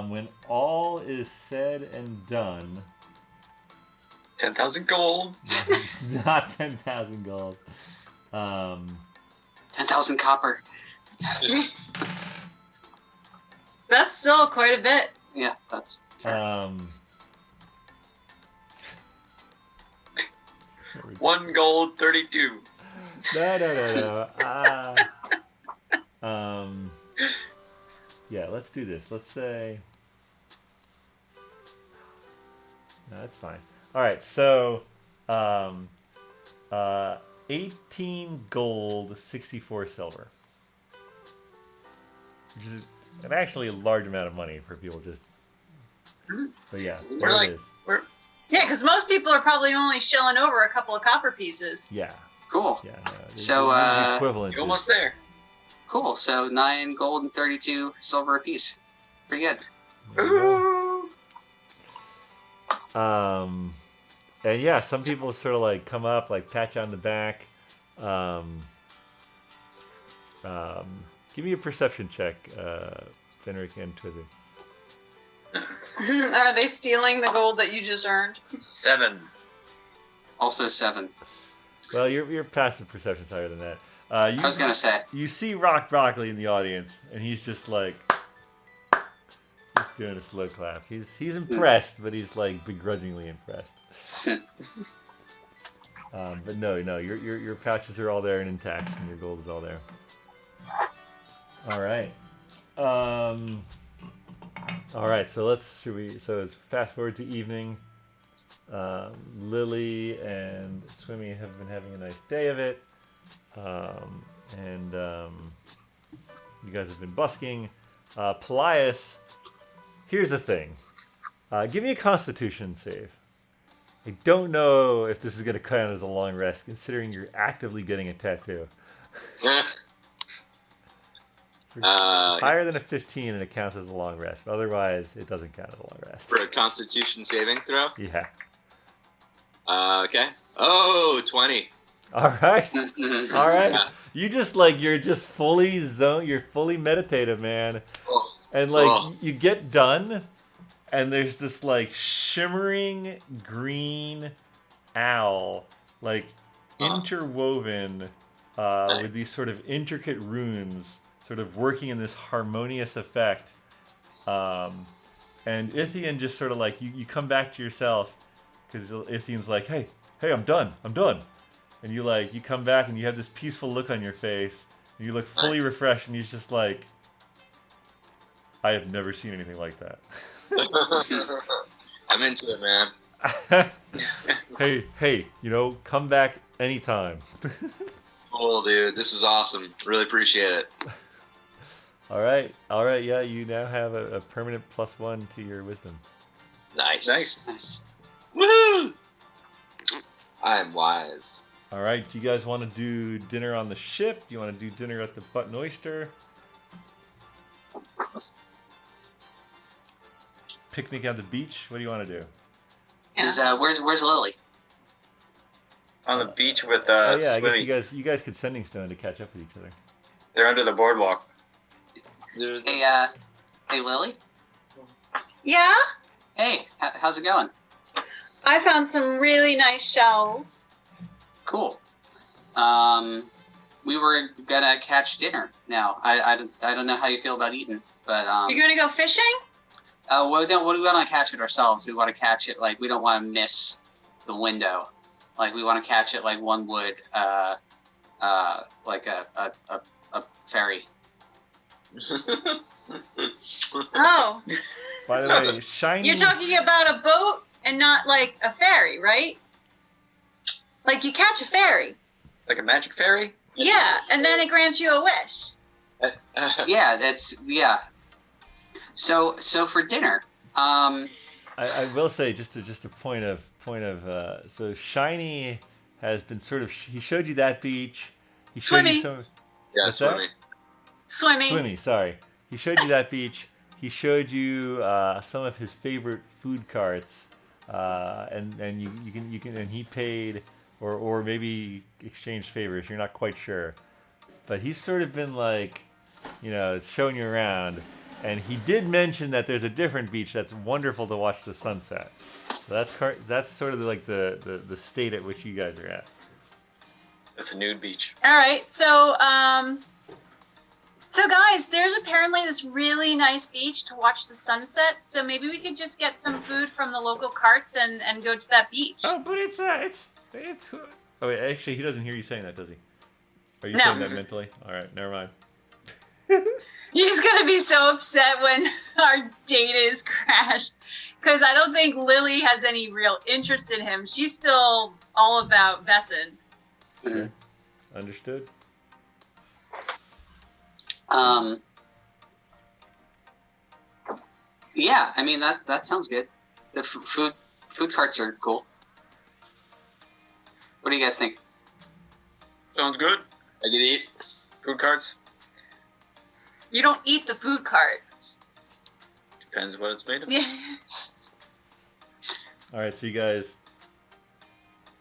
S2: When all is said and done,
S6: 10,000 gold.
S2: Not 10,000 gold.
S1: 10,000 copper.
S3: That's still quite a bit.
S1: Yeah, that's fair.
S6: 1 gold, 32.
S2: No. Yeah, let's do this. Let's say. No, that's fine. All right, so 18 gold, 64 silver. Which is actually a large amount of money for people just. But yeah, there it is.
S3: Yeah, because most people are probably only shilling over a couple of copper pieces.
S2: Yeah.
S1: Cool.
S2: Yeah. No,
S1: So,
S2: the equivalent.
S6: You're almost there.
S1: Cool. So 9 gold and 32 silver apiece. Pretty good.
S6: Ooh.
S2: And yeah, some people sort of like come up, like pat you on the back. Give me a perception check, Finric and Twizzy.
S3: Are they stealing the gold that you just earned?
S6: 7.
S1: Also 7.
S2: Well, your passive perception's higher than that.
S1: I was gonna say.
S2: You see Rock Broccoli in the audience, and he's just like, just doing a slow clap. He's impressed, but he's like begrudgingly impressed. But no, your pouches are all there and intact, and your gold is all there. All right. All right. So So it's fast forward to evening. Lily and Swimmy have been having a nice day of it, and you guys have been busking. Paelias, here's the thing. Give me a Constitution save. I don't know if this is going to count as a long rest, considering you're actively getting a tattoo. Higher than a 15 and it counts as a long rest. But otherwise, it doesn't count as a long rest.
S5: For a Constitution saving throw?
S2: Yeah.
S5: Okay. Oh, 20.
S2: All right. All right.
S5: Yeah.
S2: You just you're just fully you're fully meditative, man.
S5: Oh.
S2: And you get done and there's this shimmering green owl interwoven with these sort of intricate runes sort of working in this harmonious effect. And Ithian just sort of you come back to yourself because Ithian's like, hey, I'm done. And you come back and you have this peaceful look on your face and you look fully refreshed and he's just like, I have never seen anything like that.
S5: I'm into it, man.
S2: Hey, come back anytime.
S5: Cool, dude. This is awesome. Really appreciate it.
S2: All right. Yeah, you now have a permanent +1 to your wisdom.
S5: Nice. Woohoo! I am wise.
S2: All right. Do you guys want to do dinner on the ship? Do you want to do dinner at the Button Oyster? Picnic at the beach? What do you want to do?
S3: Yeah.
S1: Where's Lily?
S6: On the beach with
S2: I
S6: Swimmy.
S2: guess you guys could Sending Stone to catch up with each other.
S6: They're under the boardwalk.
S1: Hey, Lily.
S3: Yeah?
S1: Hey, how's it going?
S3: I found some really nice shells.
S1: Cool. We were gonna catch dinner now. I don't know how you feel about eating, but
S3: You're gonna go fishing?
S1: we want to catch it ourselves. We want to catch it we don't want to miss the window. We want to catch it like one would like a ferry.
S3: Oh.
S2: By the way, shiny.
S3: You're talking about a boat and not like a ferry, right? Like you catch a ferry.
S6: Like a magic fairy?
S3: Yeah, and then it grants you a wish.
S1: Yeah. So for dinner,
S2: I will say just a point of so Shiny has been sort of he showed you that beach. He showed
S3: Swimmy.
S2: you some.
S5: Yeah,
S2: What's that?
S3: Swimmy.
S2: Sorry. He showed you that beach. He showed you some of his favorite food carts, and you can and he paid or maybe exchanged favors. You're not quite sure, but he's sort of been showing you around. And he did mention that there's a different beach that's wonderful to watch the sunset. So that's sort of like the state at which you guys are at.
S6: It's a nude beach.
S3: All right, so guys, there's apparently this really nice beach to watch the sunset. So maybe we could just get some food from the local carts and go to that beach.
S2: Oh, but it's. Oh wait, actually, he doesn't hear you saying that, does he? Are you
S3: No.
S2: saying that mentally? All right, never mind.
S3: He's gonna be so upset when our date is crashed, because I don't think Lily has any real interest in him. She's still all about Vesson.
S2: Sure. Understood.
S1: Yeah, I mean that sounds good. The food carts are cool. What do you guys think?
S6: Sounds good.
S5: I could eat.
S6: Food carts.
S3: You don't eat the food cart.
S6: Depends what it's made of.
S3: Yeah.
S2: All right, so you guys.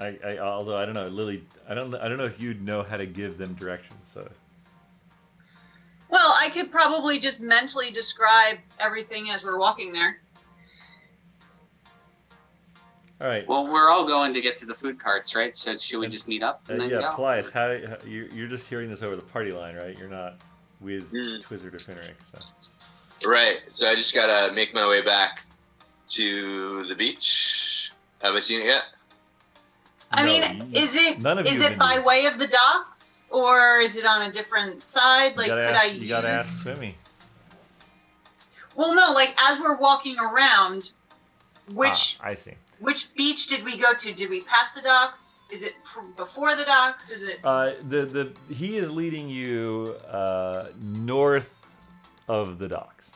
S2: Although I don't know, Lily, I don't know if you'd know how to give them directions. So.
S3: Well, I could probably just mentally describe everything as we're walking there.
S2: All right.
S1: Well, we're all going to get to the food carts, right? So should we just meet up and then
S2: yeah,
S1: go?
S2: Paelias, how you're just hearing this over the party line, right? You're not with Twizzard or Finric. So.
S5: Right. So I just gotta make my way back to the beach. Have I seen it yet?
S3: I mean, is it by way of the docks, or is it on a different side? Like,
S2: you gotta ask Swimmy.
S3: Well, no, like as we're walking around,
S2: I see.
S3: Which beach did we go to? Did we pass the docks? Is it before the docks? Is it?
S2: He is leading you north of the docks.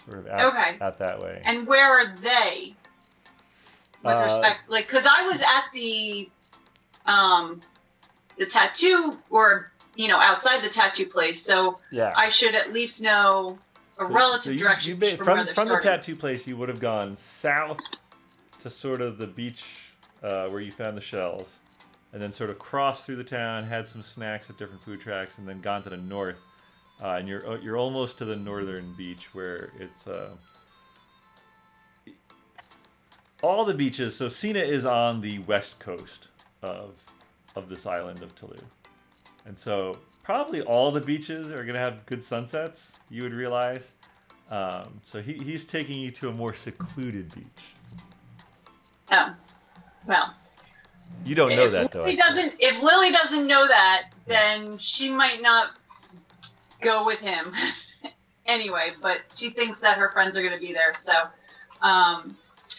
S2: Sort of out that way.
S3: And where are they? With respect, like, because I was at the tattoo, or outside the tattoo place, so
S2: yeah.
S3: I should at least know a relative direction from
S2: the tattoo place. You would have gone south to sort of the beach where you found the shells, and then sort of crossed through the town, had some snacks at different food tracks, and then gone to the north. And you're almost to the northern beach where it's. All the beaches. So Sina is on the west coast of this island of Tolu, and so probably all the beaches are gonna have good sunsets. You would realize. So he's taking you to a more secluded beach.
S3: Oh, well.
S2: You don't know that though.
S3: If Lily doesn't know that, then she might not go with him anyway. But she thinks that her friends are gonna be there, so.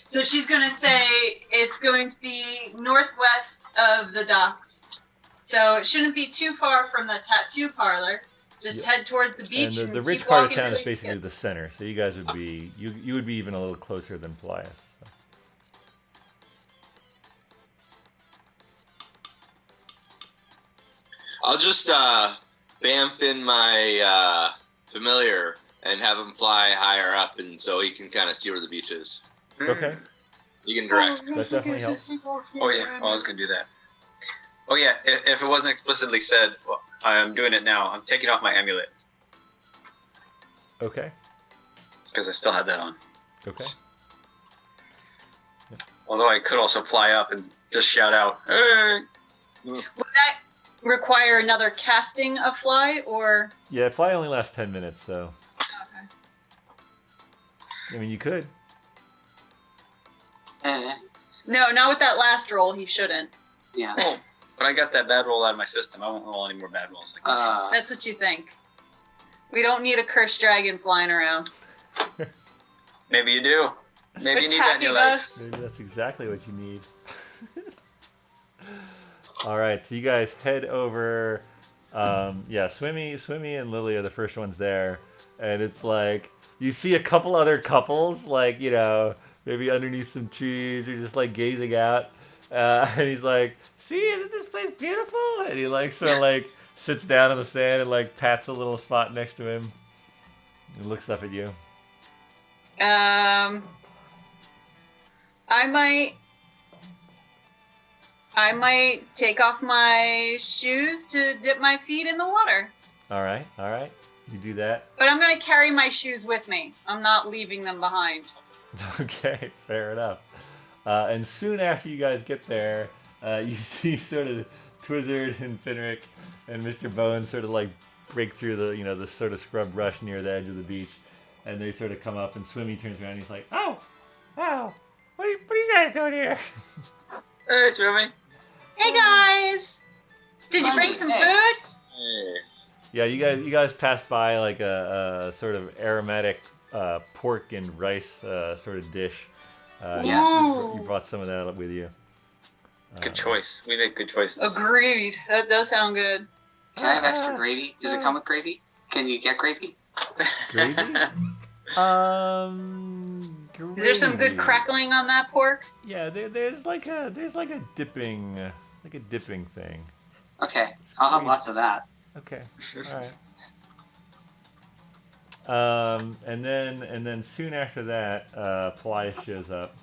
S3: So she's going to say it's going to be northwest of the docks. So it shouldn't be too far from the tattoo parlor. Just head towards the beach and
S2: the rich part of town is basically the center. So you guys would be you would be even a little closer than Paelias. So.
S5: I'll just bamf in my familiar and have him fly higher up, and so he can kind of see where the beach is.
S2: Okay.
S5: You can direct.
S2: That definitely helps.
S6: Oh yeah, I was gonna do that. Oh yeah, if it wasn't explicitly said, well, I'm doing it now. I'm taking off my amulet.
S2: Okay.
S6: Because I still had that on.
S2: Okay.
S6: Yeah. Although I could also fly up and just shout out, "Hey!"
S3: Would that require another casting of fly, or?
S2: Yeah, fly only lasts 10 minutes, so.
S3: Okay.
S2: I mean, you could.
S3: No, not with that last roll. He shouldn't.
S1: Yeah.
S6: Oh, but I got that bad roll out of my system. I won't roll any more bad rolls like this.
S3: That's what you think. We don't need a cursed dragon flying around.
S6: Maybe you do. Maybe you need that in your life.
S2: Maybe that's exactly what you need. All right, so you guys head over. Swimmy and Lily are the first ones there, and it's like you see a couple other couples, like maybe underneath some trees or just like gazing out, and he's like, "See, isn't this place beautiful?" And he sits down on the sand and like pats a little spot next to him, and looks up at you.
S3: I might take off my shoes to dip my feet in the water.
S2: All right. You do that.
S3: But I'm going to carry my shoes with me. I'm not leaving them behind.
S2: Okay, fair enough. And soon after you guys get there, you see sort of Twizzard and Finric and Mr. Bowen sort of like break through the sort of scrub brush near the edge of the beach, and they sort of come up, and Swimmy turns around and he's like, "Oh, wow, what are you guys doing here?"
S6: Hey, Swimmy.
S3: Hey guys! Did you bring some food?
S6: Hey.
S2: Yeah, you guys passed by like a sort of aromatic pork and rice sort of dish.
S1: Yes.
S2: You brought some of that with you.
S6: Good choice. We make good choices.
S3: Agreed. That does sound good.
S1: Can I have extra gravy? Does it come with gravy? Can you get gravy?
S2: Gravy?
S3: Is there some good crackling on that pork?
S2: Yeah, there's like a dipping thing.
S1: Okay, I'll have lots of that.
S2: Okay, all right. And then soon after that, Paelias shows up,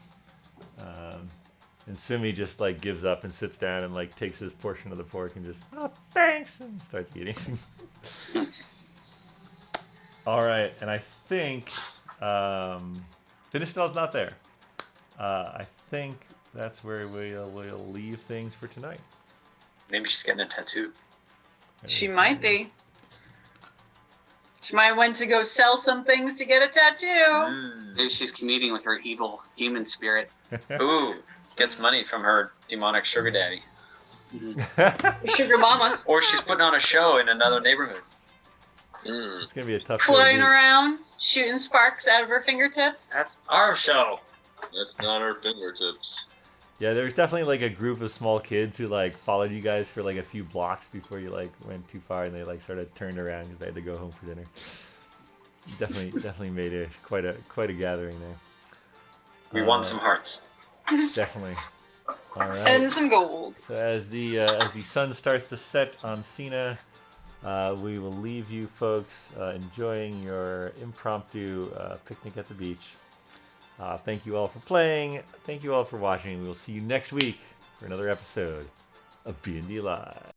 S2: and Swimmy just like gives up and sits down and like takes his portion of the pork and just thanks and starts eating. All right, and I think Finistel's not there. I think that's where we'll leave things for tonight.
S6: Maybe she's getting a tattoo.
S3: She might be. She might went to go sell some things to get a tattoo.
S1: Maybe she's communing with her evil demon spirit.
S6: Ooh, gets money from her demonic sugar daddy.
S3: Sugar mama.
S6: Or she's putting on a show in another neighborhood.
S2: It's gonna be a tough
S3: Floating
S2: show.
S3: around, shooting sparks out of her fingertips.
S6: That's our show.
S5: That's not our fingertips.
S2: Yeah, there was definitely like a group of small kids who like followed you guys for like a few blocks before you like went too far, and they like sort of turned around because they had to go home for dinner. Definitely made quite a gathering there.
S6: We won some hearts.
S2: Definitely. All right.
S3: And some gold.
S2: So as the sun starts to set on Cena, we will leave you folks enjoying your impromptu picnic at the beach. Thank you all for playing. Thank you all for watching. We will see you next week for another episode of BND Live.